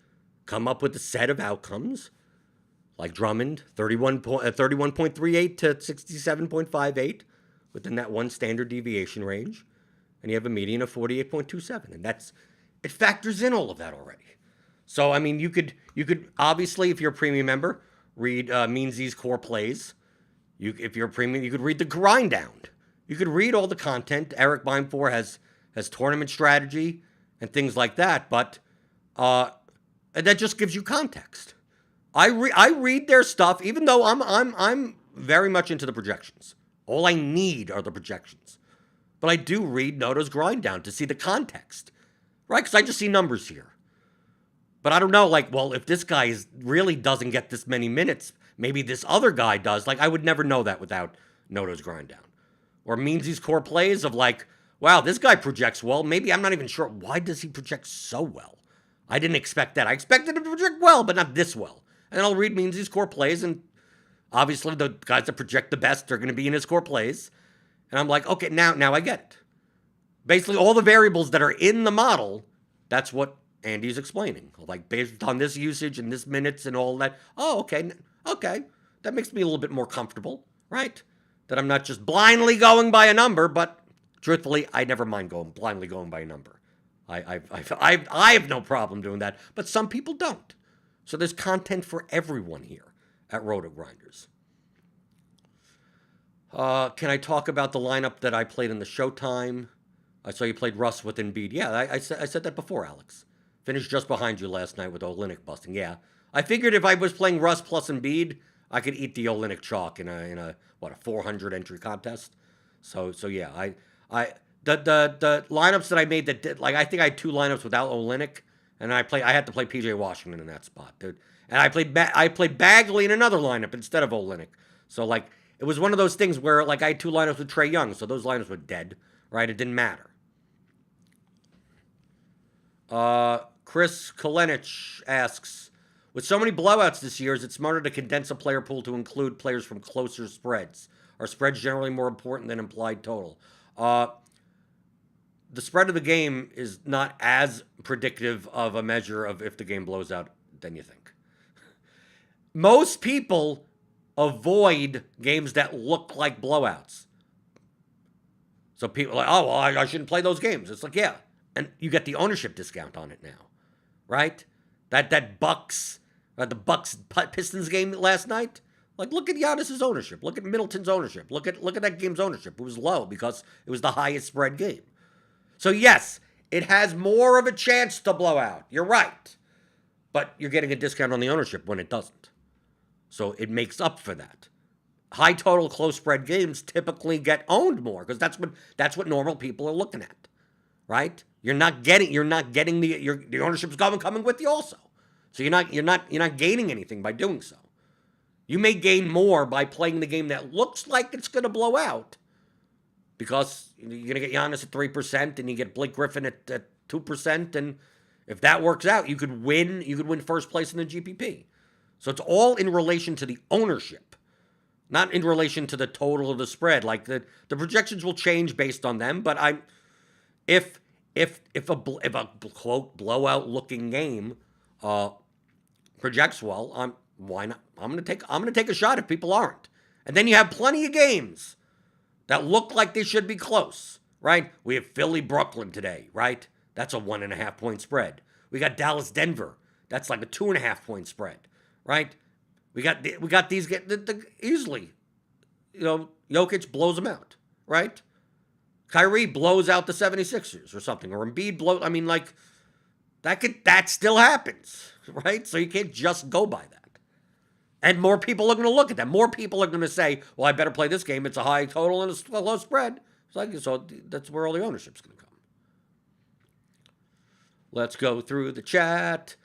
S1: come up with a set of outcomes, like Drummond, 31.38 to 67.58 within that one standard deviation range, and you have a median of 48.27, and it factors in all of that already. So, I mean, you could obviously, if you're a premium member, read Meansy's core plays. If you're a premium, you could read the grind down. You could read all the content. Eric Bimefor has tournament strategy and things like that, but that just gives you context. I read their stuff, even though I'm very much into the projections. All I need are the projections, but I do read Noto's grind down to see the context, right? Because I just see numbers here, but I don't know. Like, well, if this guy really doesn't get this many minutes, maybe this other guy does. Like, I would never know that without Noto's grind down, or Meansy's core plays of like, wow, this guy projects well. Maybe I'm not even sure. Why does he project so well? I didn't expect that. I expected him to project well, but not this well. And I'll read Meansy's core plays, and obviously the guys that project the best are going to be in his core plays. And I'm like, okay, now I get it. Basically, all the variables that are in the model, that's what Andy's explaining. Like, based on this usage and this minutes and all that. Oh, okay. That makes me a little bit more comfortable, right? That I'm not just blindly going by a number, but truthfully, I never mind blindly going by a number. I have no problem doing that, but some people don't. So there's content for everyone here at RotoGrinders. Can I talk about the lineup that I played in the Showtime? I saw you played Russ with Embiid. Yeah, I said that before, Alex. Finished just behind you last night with Olynyk busting. Yeah, I figured if I was playing Russ plus Embiid, I could eat the Olynyk chalk in a 400 entry contest. So yeah, the lineups that I made that did, like, I think I had 2 lineups without Olynyk, and I had to play PJ Washington in that spot, dude. And I played Bagley in another lineup instead of Olynyk. So, like, it was one of those things where, like, I had 2 lineups with Trae Young, so those lineups were dead, right? It didn't matter. Chris Kolenich asks, with so many blowouts this year, is it smarter to condense a player pool to include players from closer spreads? Are spreads generally more important than implied total? The spread of the game is not as predictive of a measure of if the game blows out than you think. Most people avoid games that look like blowouts. So people are like, oh, well, I shouldn't play those games. It's like, yeah. And you get the ownership discount on it now, right? That Bucks, the Bucks Pistons game last night. Like, look at Giannis's ownership. Look at Middleton's ownership. Look at that game's ownership. It was low because it was the highest spread game. So yes, it has more of a chance to blow out. You're right. But you're getting a discount on the ownership when it doesn't. So it makes up for that. High total close spread games typically get owned more because that's what normal people are looking at. Right? You're not getting the ownership's coming with you also. So you're not gaining anything by doing so. You may gain more by playing the game that looks like it's going to blow out because you're going to get Giannis at 3% and you get Blake Griffin at 2%. And if that works out, you could win first place in the GPP. So it's all in relation to the ownership, not in relation to the total of the spread. Like the projections will change based on them, but if a quote blowout looking game projects well, why not? I'm gonna take a shot if people aren't. And then you have plenty of games that look like they should be close, right? We have Philly Brooklyn today, right? That's a 1.5 point spread. We got Dallas Denver. That's like a 2.5 point spread, right? We got these easily. Jokic blows them out, right? Kyrie blows out the 76ers or something, or Embiid blows. I mean, like that still happens, right? So you can't just go by that. And more people are going to look at that. More people are going to say, "Well, I better play this game. It's a high total and a low spread." So that's where all the ownership's going to come. Let's go through the chat.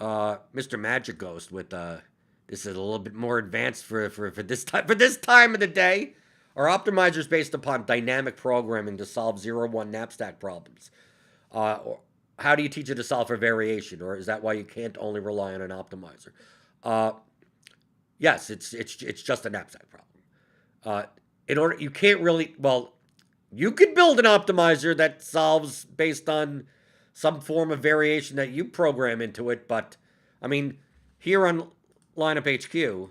S1: Mr. Magic Ghost with this is a little bit more advanced for this time of the day. Our optimizer is based upon dynamic programming to solve 0-1 knapsack problems. Or how do you teach it to solve for variation, or is that why you can't only rely on an optimizer? Yes, it's just a knapsack problem. You can't really, you could build an optimizer that solves based on some form of variation that you program into it, but I mean, here on Lineup HQ,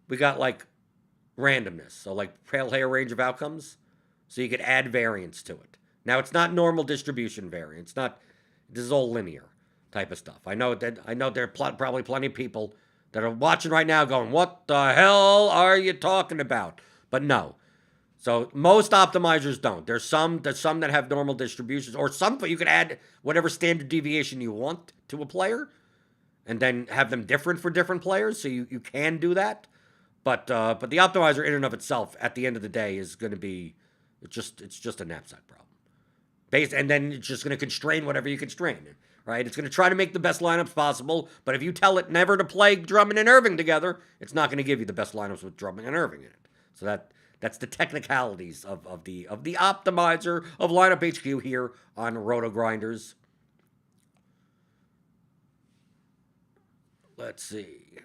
S1: we got like randomness, so like pale hair range of outcomes, so you could add variance to it. Now it's not normal distribution variance, this is all linear type of stuff. I know there are probably plenty of people that are watching right now going, "What the hell are you talking about?" But no. So most optimizers don't. There's some that have normal distributions, or some you can add whatever standard deviation you want to a player, and then have them different for different players. So you can do that. But the optimizer in and of itself, at the end of the day, is going to be it's just a knapsack problem. And then it's just going to constrain whatever you constrain, right? It's going to try to make the best lineups possible. But if you tell it never to play Drummond and Irving together, it's not going to give you the best lineups with Drummond and Irving in it. So that's the technicalities of the optimizer of Lineup HQ here on RotoGrinders. Let's see.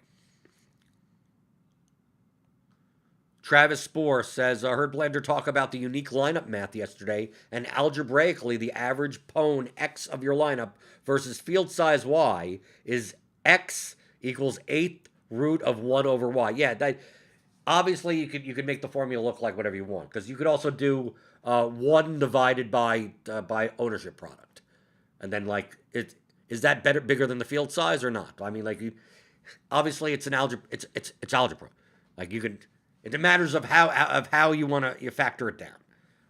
S1: Travis Spohr says, I heard Blender talk about the unique lineup math yesterday, and algebraically, the average pwn X of your lineup versus field size Y is X equals 8th root of 1 over Y. Yeah, obviously, you could make the formula look like whatever you want, because you could also do 1 divided by ownership product. And then, is that bigger than the field size or not? I mean, obviously, it's an algebra. It's algebra. It matters of how you want to factor it down,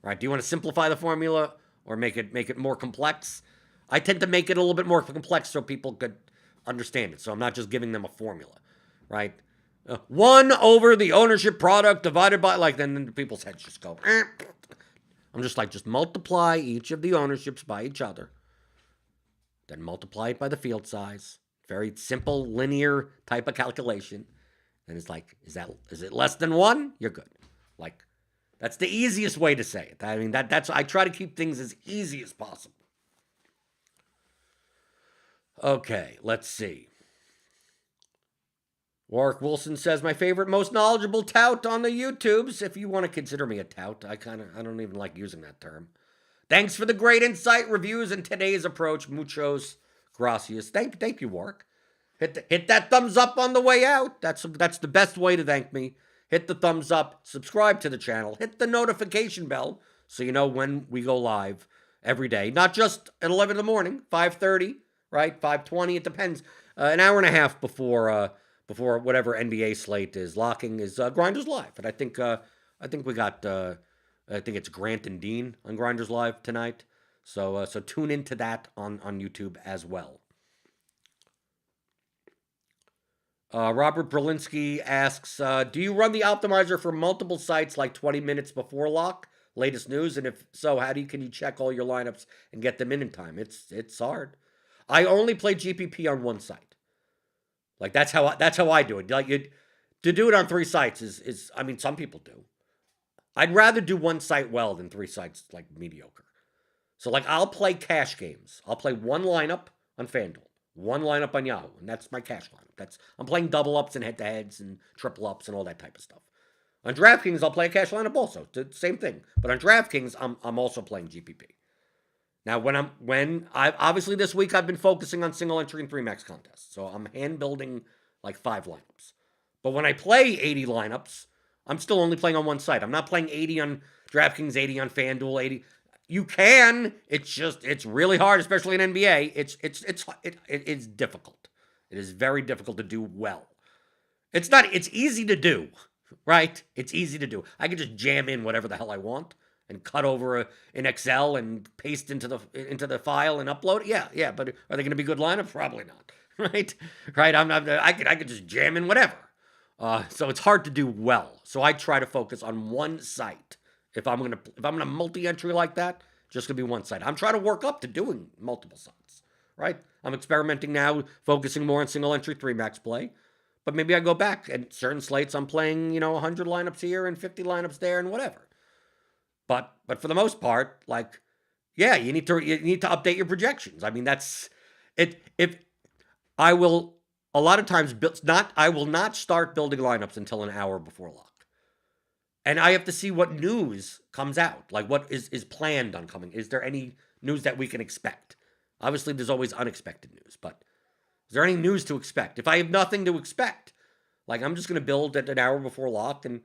S1: right? Do you want to simplify the formula or make it more complex? I tend to make it a little bit more complex so people could understand it. So I'm not just giving them a formula, right? 1 over the ownership product divided by then people's heads just go. I'm just multiply each of the ownerships by each other, then multiply it by the field size. Very simple linear type of calculation. And it's is it less than 1? You're good. That's the easiest way to say it. I mean, I try to keep things as easy as possible. Okay, let's see. Warwick Wilson says, my favorite, most knowledgeable tout on the YouTubes. If you want to consider me a tout, I don't even like using that term. Thanks for the great insight, reviews, and today's approach. Muchos gracias. Thank you, Warwick. Hit that thumbs up on the way out. That's the best way to thank me. Hit the thumbs up, subscribe to the channel, hit the notification bell so you know when we go live every day. Not just at 11 in the morning, 5:30, right? 5:20, it depends. An hour and a half before whatever NBA slate is locking is Grinders Live. And I think we got I think it's Grant and Dean on Grinders Live tonight. So tune into that on YouTube as well. Robert Berlinski asks, do you run the optimizer for multiple sites like 20 minutes before lock? Latest news, and if so, can you check all your lineups and get them in time? It's hard. I only play GPP on one site. That's how I do it. To do it on 3 sites is I mean, some people do. I'd rather do one site well than 3 sites mediocre. So I'll play cash games. I'll play one lineup on FanDuel, one lineup on Yahoo, and that's my cash lineup. I'm playing double ups and head-to-heads and triple ups and all that type of stuff. On DraftKings, I'll play a cash lineup also. Same thing. But on DraftKings, I'm also playing GPP. Now, obviously this week I've been focusing on single entry and 3-max contests. So I'm hand building like 5 lineups. But when I play 80 lineups, I'm still only playing on one site. I'm not playing 80 on DraftKings, 80 on FanDuel, 80. You can. It's really hard, especially in NBA. It's difficult. It is very difficult to do well. It's easy to do, right? It's easy to do. I can just jam in whatever the hell I want and cut over in Excel and paste into the file and upload it. Yeah. But are they going to be good lineups? Probably not, right? Right. I could just jam in whatever. So it's hard to do well. So I try to focus on one site. If I'm gonna multi-entry like that, just gonna be one site. I'm trying to work up to doing multiple sites, right? I'm experimenting now, focusing more on single entry 3-max play. But maybe I go back and certain slates I'm playing, 100 lineups here and 50 lineups there and whatever. But for the most part, like, yeah, you need to update your projections. I mean, that's it. If I will a lot of times I will not start building lineups until an hour before lock. And I have to see what news comes out. Like, what is planned on coming? Is there any news that we can expect? Obviously, there's always unexpected news, but is there any news to expect? If I have nothing to expect, like, I'm just going to build at an hour before lock, and,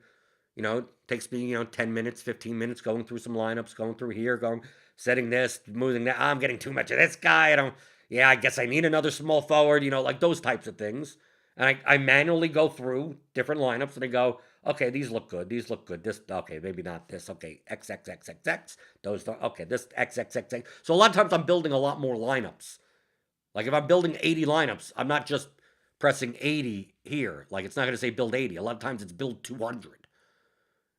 S1: it takes me, 10 minutes, 15 minutes going through some lineups, going through here, setting this, moving that. I'm getting too much of this guy. I guess I need another small forward, like those types of things. And I manually go through different lineups and I go, okay, these look good. These look good. This, okay, maybe not this. Okay, XXXXX. Those, okay, this XXXX. So a lot of times I'm building a lot more lineups. Like if I'm building 80 lineups, I'm not just pressing 80 here. Like it's not going to say build 80. A lot of times it's build 200.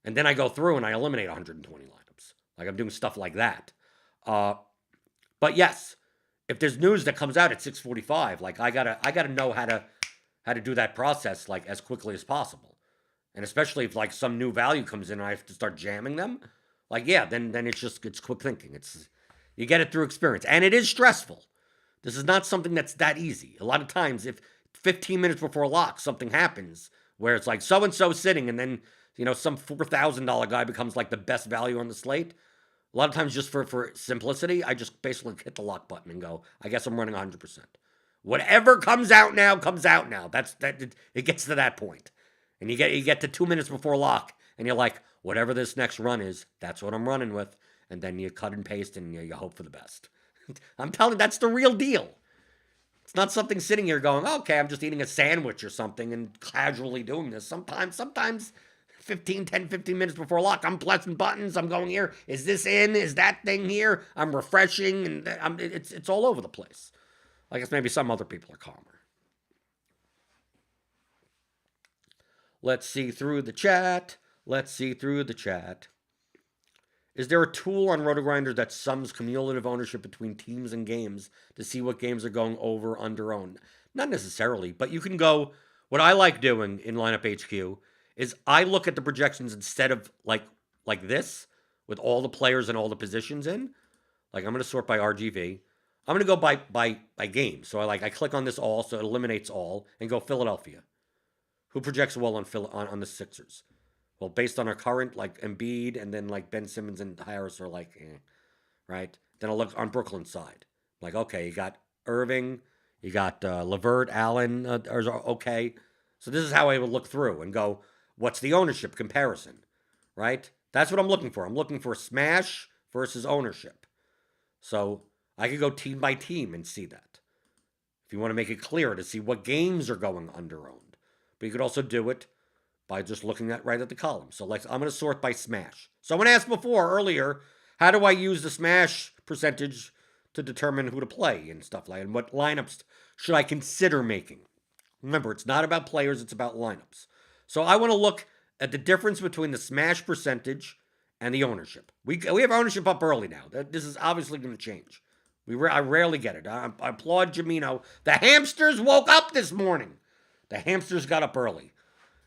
S1: And then I go through and I eliminate 120 lineups. Like I'm doing stuff like that. But yes, if there's news that comes out at 6:45, like I gotta know how to do that process like as quickly as possible. And especially if like some new value comes in and I have to start jamming them, like yeah, then it's quick thinking. You get it through experience. And it is stressful. This is not something that's that easy. A lot of times if 15 minutes before lock something happens where it's like so and so sitting and then some $4,000 guy becomes like the best value on the slate. A lot of times just for simplicity, I just basically hit the lock button and go, I guess I'm running 100%. Whatever comes out now, comes out now. It gets to that point. And you get to 2 minutes before lock, and you're like, whatever this next run is, that's what I'm running with. And then you cut and paste, and you hope for the best. I'm telling you, that's the real deal. It's not something sitting here going, okay, I'm just eating a sandwich or something and casually doing this. Sometimes 10, 15 minutes before lock, I'm pressing buttons. I'm going here. Is this in? Is that thing here? I'm refreshing, and it's all over the place. I guess maybe some other people are calmer. Let's see through the chat. Is there a tool on RotoGrinders that sums cumulative ownership between teams and games to see what games are going over, under, owned? Not necessarily, but you can go. What I like doing in Lineup HQ is I look at the projections instead of like this with all the players and all the positions in. Like I'm going to sort by RGV. I'm going to go by game. So I click on this all, so it eliminates all, and go Philadelphia. Who projects well on the Sixers? Well, based on our current, like Embiid, and then like Ben Simmons and Harris are like, right? Then I'll look on Brooklyn's side. Like, okay, you got Irving, you got LeVert, Allen, are okay. So this is how I would look through and go, what's the ownership comparison, right? That's what I'm looking for. I'm looking for smash versus ownership. So I could go team by team and see that. If you want to make it clear to see what games are going under-owned. But you could also do it by just looking right at the column. So I'm going to sort by smash. Someone asked earlier, how do I use the smash percentage to determine who to play and stuff like that? And what lineups should I consider making? Remember, it's not about players, it's about lineups. So I want to look at the difference between the smash percentage and the ownership. We have ownership up early now. This is obviously going to change. I rarely get it. I applaud Jamino. The hamsters woke up this morning. The hamsters got up early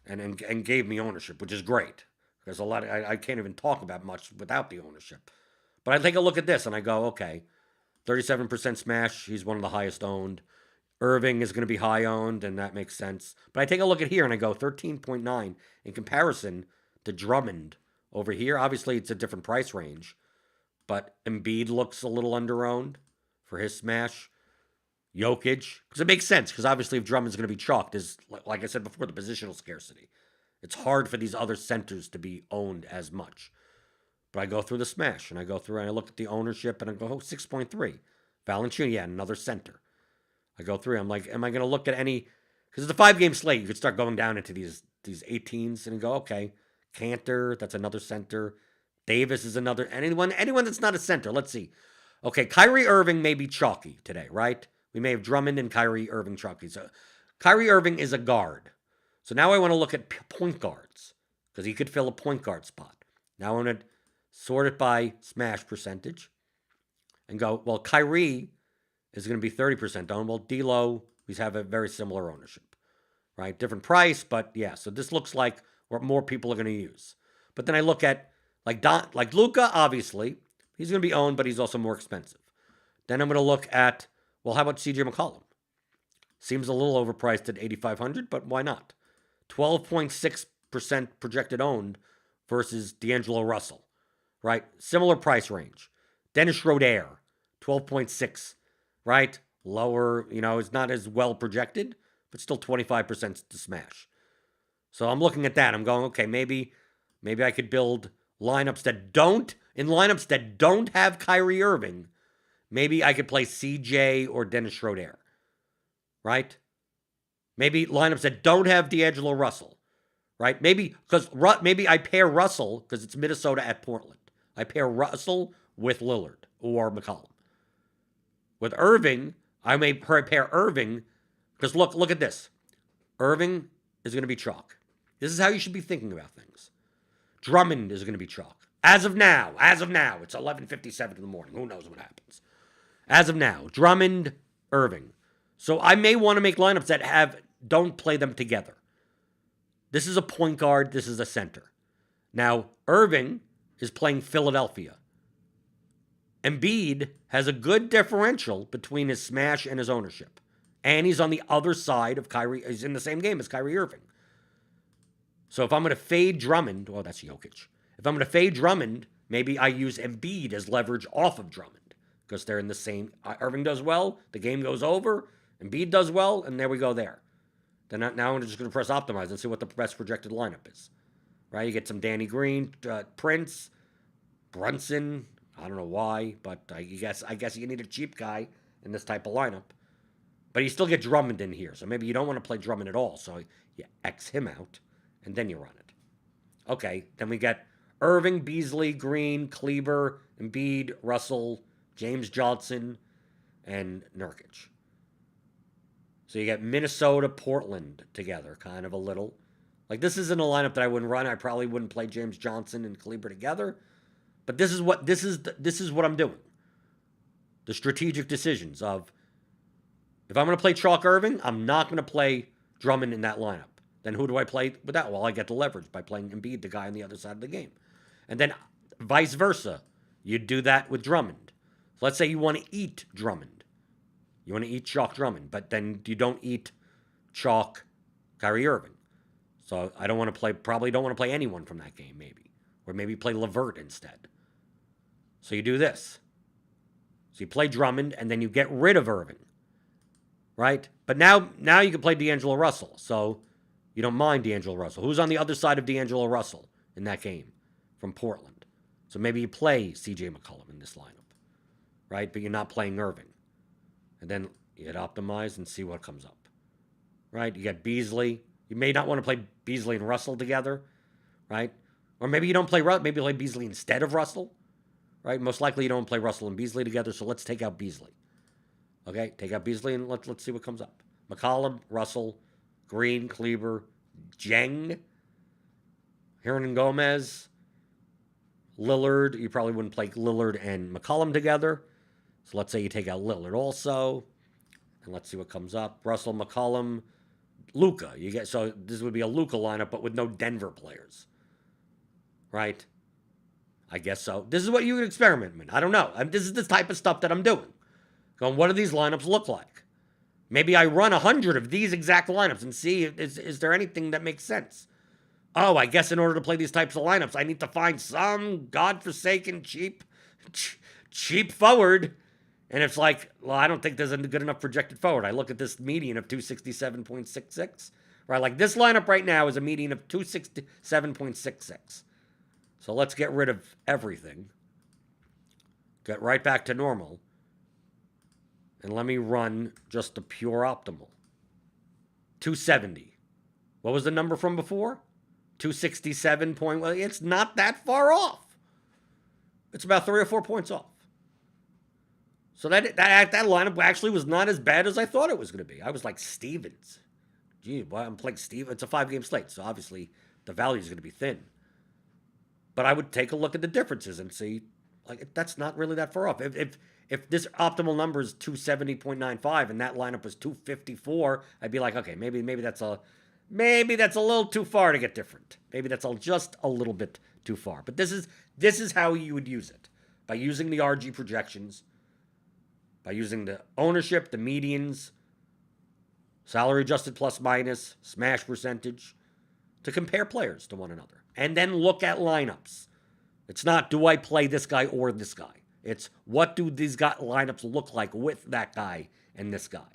S1: and gave me ownership, which is great. Because I can't even talk about much without the ownership. But I take a look at this and I go, okay, 37% smash. He's one of the highest owned. Irving is going to be high owned, and that makes sense. But I take a look at here and I go 13.9 in comparison to Drummond over here. Obviously, it's a different price range, but Embiid looks a little underowned for his smash. Jokic, because it makes sense, because obviously if Drummond's going to be chalked, is like I said before, the positional scarcity. It's hard for these other centers to be owned as much. But I go through the smash, and I go through and I look at the ownership, and I go, 6.3. Valanciunas, yeah, another center. I go through, I'm like, am I going to look at any, because it's a 5-game slate, you could start going down into these 18s and go, okay, Cantor, that's another center. Davis is another, anyone that's not a center, let's see. Okay, Kyrie Irving may be chalky today, right? We may have Drummond and Kyrie Irving chalky. So Kyrie Irving is a guard. So now I want to look at point guards, because he could fill a point guard spot. Now I want to sort it by smash percentage and go, well, Kyrie is going to be 30% owned. Well, D'Lo, we have a very similar ownership, right? Different price, but yeah. So this looks like what more people are going to use. But then I look at like Luka, obviously, he's going to be owned, but he's also more expensive. Then I'm going to look at, well, how about CJ McCollum? Seems a little overpriced at 8,500, but why not? 12.6% projected owned versus D'Angelo Russell, right? Similar price range. Dennis Schroeder, 12.6, right? Lower, it's not as well projected, but still 25% to smash. So I'm looking at that. I'm going, okay, maybe I could build lineups that don't have Kyrie Irving. Maybe I could play CJ or Dennis Schroeder, right? Maybe lineups that don't have D'Angelo Russell, right? Maybe I pair Russell, because it's Minnesota at Portland. I pair Russell with Lillard or McCollum. With Irving, I may pair Irving, because look at this. Irving is going to be chalk. This is how you should be thinking about things. Drummond is going to be chalk. As of now, it's 11:57 in the morning. Who knows what happens? As of now, Drummond, Irving. So I may want to make lineups that don't play them together. This is a point guard. This is a center. Now, Irving is playing Philadelphia. Embiid has a good differential between his smash and his ownership. And he's on the other side of Kyrie. He's in the same game as Kyrie Irving. So if I'm going to fade Drummond, well, that's Jokic. If I'm going to fade Drummond, maybe I use Embiid as leverage off of Drummond, because they're in the same. Irving does well, the game goes over. Embiid does well, and there we go there. Then now I'm just going to press optimize and see what the best projected lineup is. Right? You get some Danny Green, Prince, Brunson. I don't know why, but I guess you need a cheap guy in this type of lineup. But you still get Drummond in here, so maybe you don't want to play Drummond at all. So you X him out, and then you run it. Okay, then we get Irving, Beasley, Green, Kleber, Embiid, Russell, James Johnson, and Nurkic. So you get Minnesota, Portland together, kind of a little. Like, this isn't a lineup that I wouldn't run. I probably wouldn't play James Johnson and Kleber together. But this is what I'm doing. The strategic decisions of, if I'm going to play chalk Irving, I'm not going to play Drummond in that lineup. Then who do I play with that? Well, I get the leverage by playing Embiid, the guy on the other side of the game. And then vice versa. You do that with Drummond. So let's say you want to eat Drummond. You want to eat chalk Drummond, but then you don't eat chalk Kyrie Irving. So I probably don't want to play anyone from that game, maybe. Or maybe play LeVert instead. So you do this. So you play Drummond, and then you get rid of Irving. Right? But now you can play D'Angelo Russell. So you don't mind D'Angelo Russell. Who's on the other side of D'Angelo Russell in that game from Portland? So maybe you play CJ McCollum in this lineup. Right? But you're not playing Irving. And then you hit optimize and see what comes up. Right? You got Beasley. You may not want to play Beasley and Russell together. Right? Or maybe you don't play maybe play Beasley instead of Russell. Right? Most likely you don't play Russell and Beasley together, so let's take out Beasley. Okay? Take out Beasley and let's see what comes up. McCollum, Russell, Green, Kleber, Jeng, Hernan Gomez, Lillard. You probably wouldn't play Lillard and McCollum together. So let's say you take out Lillard also. And let's see what comes up. Russell, McCollum, Luka. So this would be a Luka lineup, but with no Denver players. Right? I guess so. This is what you would experiment with. I don't know. This is the type of stuff that I'm doing. going, what do these lineups look like? Maybe I run 100 of these exact lineups and see, is there anything that makes sense? Oh, I guess in order to play these types of lineups, I need to find some godforsaken cheap forward. And it's like, well, I don't think there's a good enough projected forward. I look at this median of 267.66, right? Like this lineup right now is a median of 267.66. So let's get rid of everything. Get right back to normal. And let me run just the pure optimal. 270. What was the number from before? 267 point. Well, it's not that far off. It's about 3 or 4 points off. So that lineup actually was not as bad as I thought it was going to be. I was like, Stevens. Gee, well, I'm playing Stevens. It's a 5-game slate, so obviously the value is going to be thin. But I would take a look at the differences and see, like, that's not really that far off. If this optimal number is 270.95 and that lineup was 254, I'd be like, okay, maybe that's a little too far to get different. Maybe that's just a little bit too far. But this is how you would use it. By using the RG projections, by using the ownership, the medians, salary adjusted plus minus, smash percentage, to compare players to one another. And then look at lineups. It's not, do I play this guy or this guy? It's, what do these lineups look like with that guy and this guy?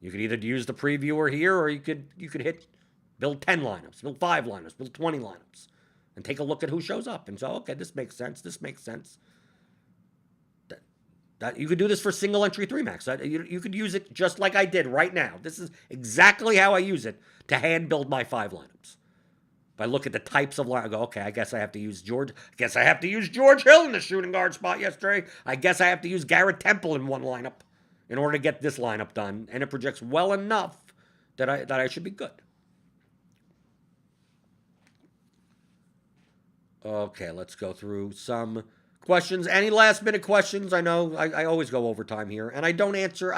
S1: You could either use the previewer here, or you could build 10 lineups, build 5 lineups, build 20 lineups, and take a look at who shows up and say, okay, this makes sense, this makes sense. That you could do this for single entry 3-max. You could use it just like I did right now. This is exactly how I use it to hand build my 5 lineups. If I look at the types of lineups, I go, okay, I guess I have to use George. I guess I have to use George Hill in the shooting guard spot yesterday. I guess I have to use Garrett Temple in one lineup in order to get this lineup done. And it projects well enough that I should be good. Okay, let's go through some questions. Any last minute questions? I know I always go overtime here, and I don't answer.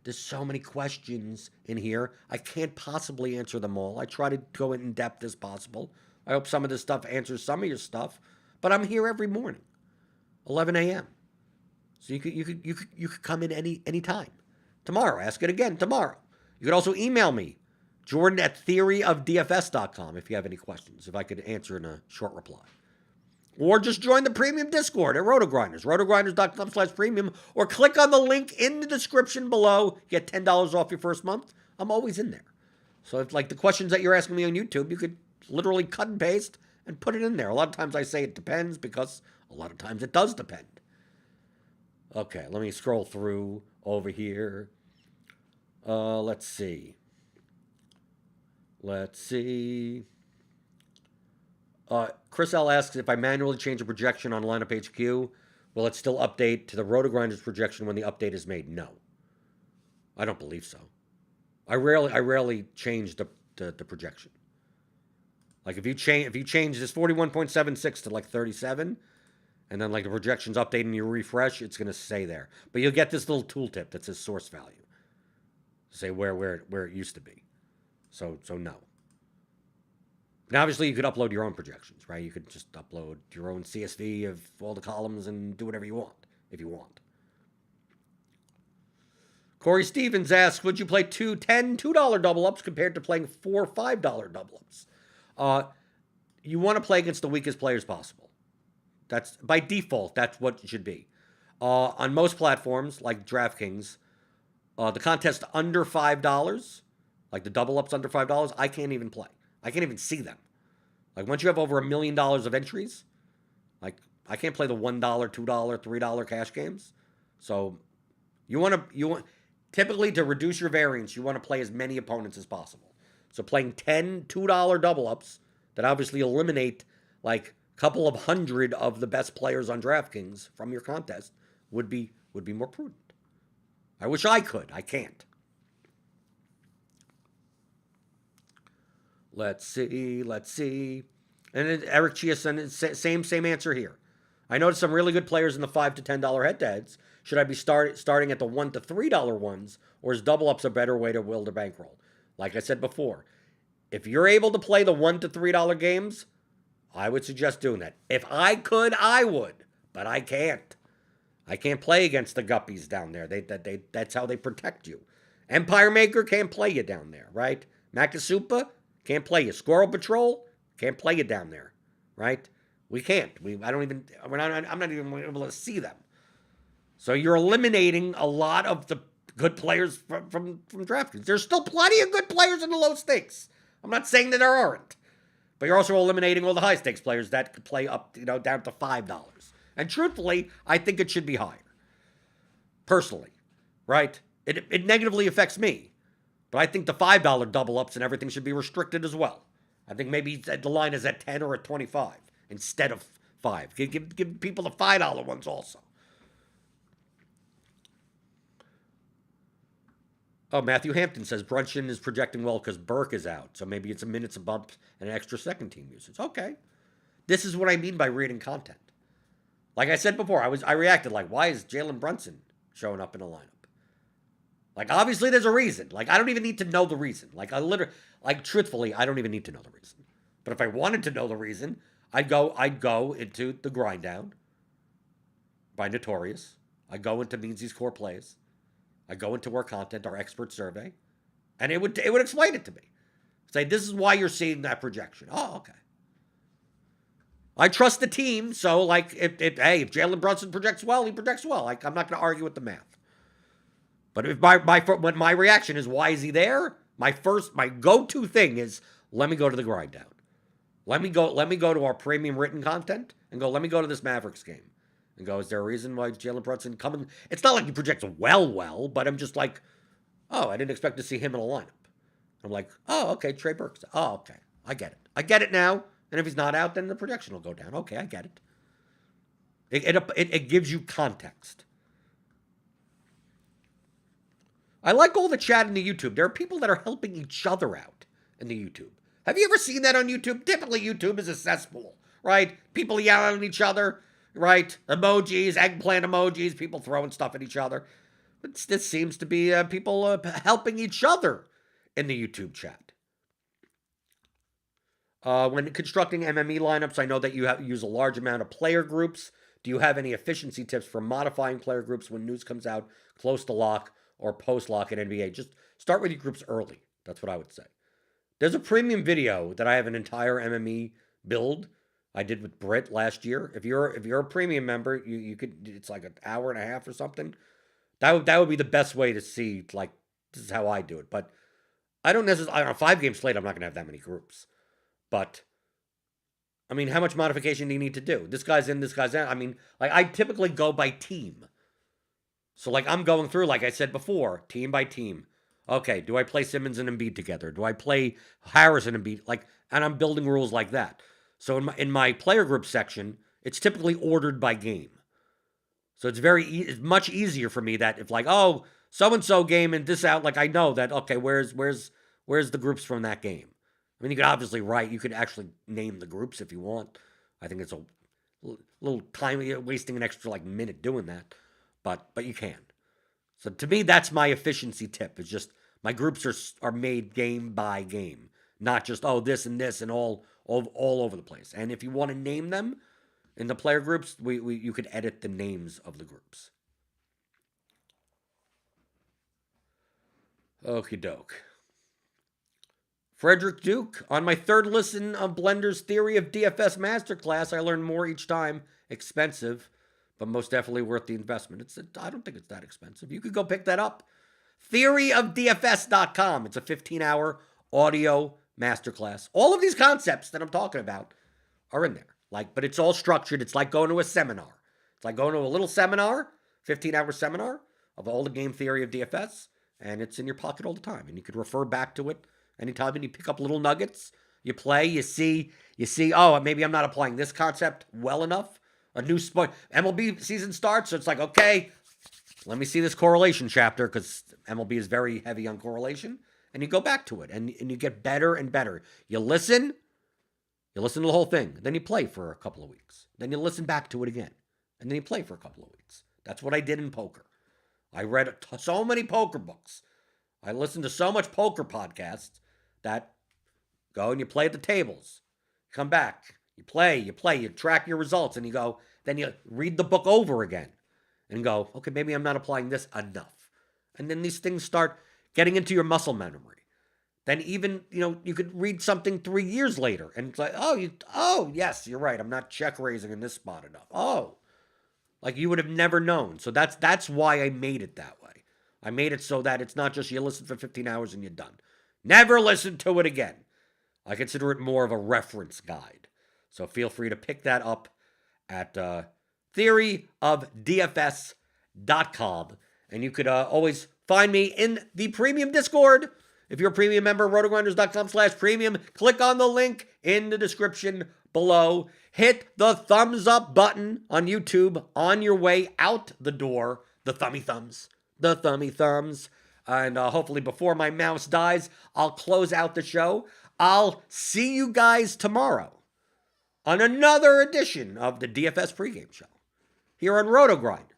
S1: There's so many questions in here. I can't possibly answer them all. I try to go in depth as possible. I hope some of this stuff answers some of your stuff. But I'm here every morning, 11 a.m. So you could come in any time. Tomorrow, ask it again tomorrow. You could also email me, Jordan@theoryofdfs.com, if you have any questions, if I could answer in a short reply. Or just join the premium Discord at RotoGrinders, rotogrinders.com/premium, or click on the link in the description below. Get $10 off your first month. I'm always in there. So if, like, the questions that you're asking me on YouTube, you could literally cut and paste and put it in there. A lot of times I say it depends, because a lot of times it does depend. Okay, let me scroll through over here. Let's see. Chris L asks, if I manually change a projection on lineup HQ, will it still update to the RotoGrinders projection when the update is made? No, I don't believe so. I rarely change the projection. Like if you change this 41.76 to like 37, and then like the projection's updated and you refresh, it's gonna say there. But you'll get this little tooltip that says source value, to say where it used to be. So no. Now, obviously, you could upload your own projections, right? You could just upload your own CSV of all the columns and do whatever you want, if you want. Corey Stevens asks, would you play $10 $2 double-ups compared to playing 4 $5 double-ups? You want to play against the weakest players possible. That's, by default, that's what it should be. On most platforms, like DraftKings, the contest under $5, like the double-ups under $5, I can't even play. I can't even see them. Like, once you have over $1 million of entries, like, I can't play the $1, $2, $3 cash games. So you want typically, to reduce your variance, you want to play as many opponents as possible. So playing $10 $2 double-ups that obviously eliminate like a couple of hundred of the best players on DraftKings from your contest would be more prudent. I wish I could. I can't. Let's see. And then Eric Chiasen, same answer here. I noticed some really good players in the $5 to $10 head-to-heads. Should I be starting at the $1 to $3 ones, or is double-ups a better way to build a bankroll? Like I said before, if you're able to play the $1 to $3 games, I would suggest doing that. If I could, I would, but I can't. I can't play against the guppies down there. That's how they protect you. Empire Maker can't play you down there, right? Makasupa can't play you. Squirrel Patrol can't play you down there, right? We can't. I'm not even able to see them. So you're eliminating a lot of the good players from DraftKings. There's still plenty of good players in the low stakes. I'm not saying that there aren't. But you're also eliminating all the high stakes players that could play up, down to $5. And truthfully, I think it should be higher. Personally, right? It negatively affects me. But I think the $5 double ups and everything should be restricted as well. I think maybe the line is at 10 or at 25 instead of 5. Give people the $5 ones also. Oh, Matthew Hampton says Brunson is projecting well because Burke is out. So maybe it's a minutes a bump and an extra second team usage. Okay. This is what I mean by reading content. Like I said before, I reacted like, why is Jalen Brunson showing up in the lineup? Like, obviously there's a reason. Like, I don't even need to know the reason. Truthfully, I don't even need to know the reason. But if I wanted to know the reason, I'd go into the grind down by Notorious. I'd go into Meansy's core plays. I go into our content, our expert survey, and it would explain it to me. Say, this is why you're seeing that projection. Oh, okay. I trust the team, so if Jalen Brunson projects well, he projects well. I'm not going to argue with the math. But if when my reaction is why is he there, my go-to thing is let me go to the grind down. Let me go to our premium written content and go. Let me go to this Mavericks game. And go, is there a reason why Jalen Brunson coming? It's not like he projects well, but I'm just like, oh, I didn't expect to see him in a lineup. I'm like, oh, okay, Trey Burks. Oh, okay, I get it. I get it now. And if he's not out, then the projection will go down. Okay, I get it. It gives you context. I like all the chat in the YouTube. There are people that are helping each other out in the YouTube. Have you ever seen that on YouTube? Typically, YouTube is a cesspool, right? People yelling at each other. Right? Emojis, eggplant emojis, people throwing stuff at each other. But this seems to be people helping each other in the YouTube chat. When constructing MME lineups, I know that you use a large amount of player groups. Do you have any efficiency tips for modifying player groups when news comes out close to lock or post-lock in NBA? Just start with your groups early. That's what I would say. There's a premium video that I have an entire MME build I did with Britt last year. If you're a premium member, you could, it's like an hour and a half or something. That would be the best way to see, this is how I do it. But I don't necessarily, on a 5-game slate, I'm not going to have that many groups. But, I mean, how much modification do you need to do? This guy's in, this guy's out. I mean, I typically go by team. So, I'm going through, like I said before, team by team. Okay, do I play Simmons and Embiid together? Do I play Harris and Embiid? And I'm building rules like that. So in my player group section, it's typically ordered by game. So it's much easier for me that if so-and-so game and this out, I know that, okay, where's the groups from that game? I mean, you could obviously you could actually name the groups if you want. I think it's a little time, wasting an extra minute doing that, but you can. So to me, that's my efficiency tip. It's just my groups are made game by game, not just, this and this and all over the place. And if you want to name them in the player groups, you could edit the names of the groups. Okie doke. Frederick Duke, on my third listen of Blender's Theory of DFS Masterclass, I learned more each time. Expensive, but most definitely worth the investment. I don't think it's that expensive. You could go pick that up. Theoryofdfs.com. It's a 15-hour audio masterclass. All of these concepts that I'm talking about are in there. But it's all structured. It's like going to a seminar. It's like going to a little seminar, 15-hour seminar of all the game theory of DFS, and it's in your pocket all the time. And you could refer back to it anytime, and you pick up little nuggets. You play, you see, oh, maybe I'm not applying this concept well enough. A new sport. MLB season starts, so it's okay, let me see this correlation chapter, because MLB is very heavy on correlation. And you go back to it, and you get better and better. You listen to the whole thing. Then you play for a couple of weeks. Then you listen back to it again. And then you play for a couple of weeks. That's what I did in poker. I read so many poker books. I listened to so much poker podcasts that go and you play at the tables. Come back. You play, you track your results, and you go, then you read the book over again. and go, okay, maybe I'm not applying this enough. And then these things start getting into your muscle memory. Then even, you could read something 3 years later and it's like, yes, you're right. I'm not check raising in this spot enough. Oh, like you would have never known. So that's why I made it that way. I made it so that it's not just you listen for 15 hours and you're done. Never listen to it again. I consider it more of a reference guide. So feel free to pick that up at theoryofdfs.com. And you could always find me in the premium Discord. If you're a premium member, rotogrinders.com/premium, click on the link in the description below. Hit the thumbs up button on YouTube on your way out the door. The thummy thumbs. And hopefully before my mouse dies, I'll close out the show. I'll see you guys tomorrow on another edition of the DFS pregame show here on RotoGrinders.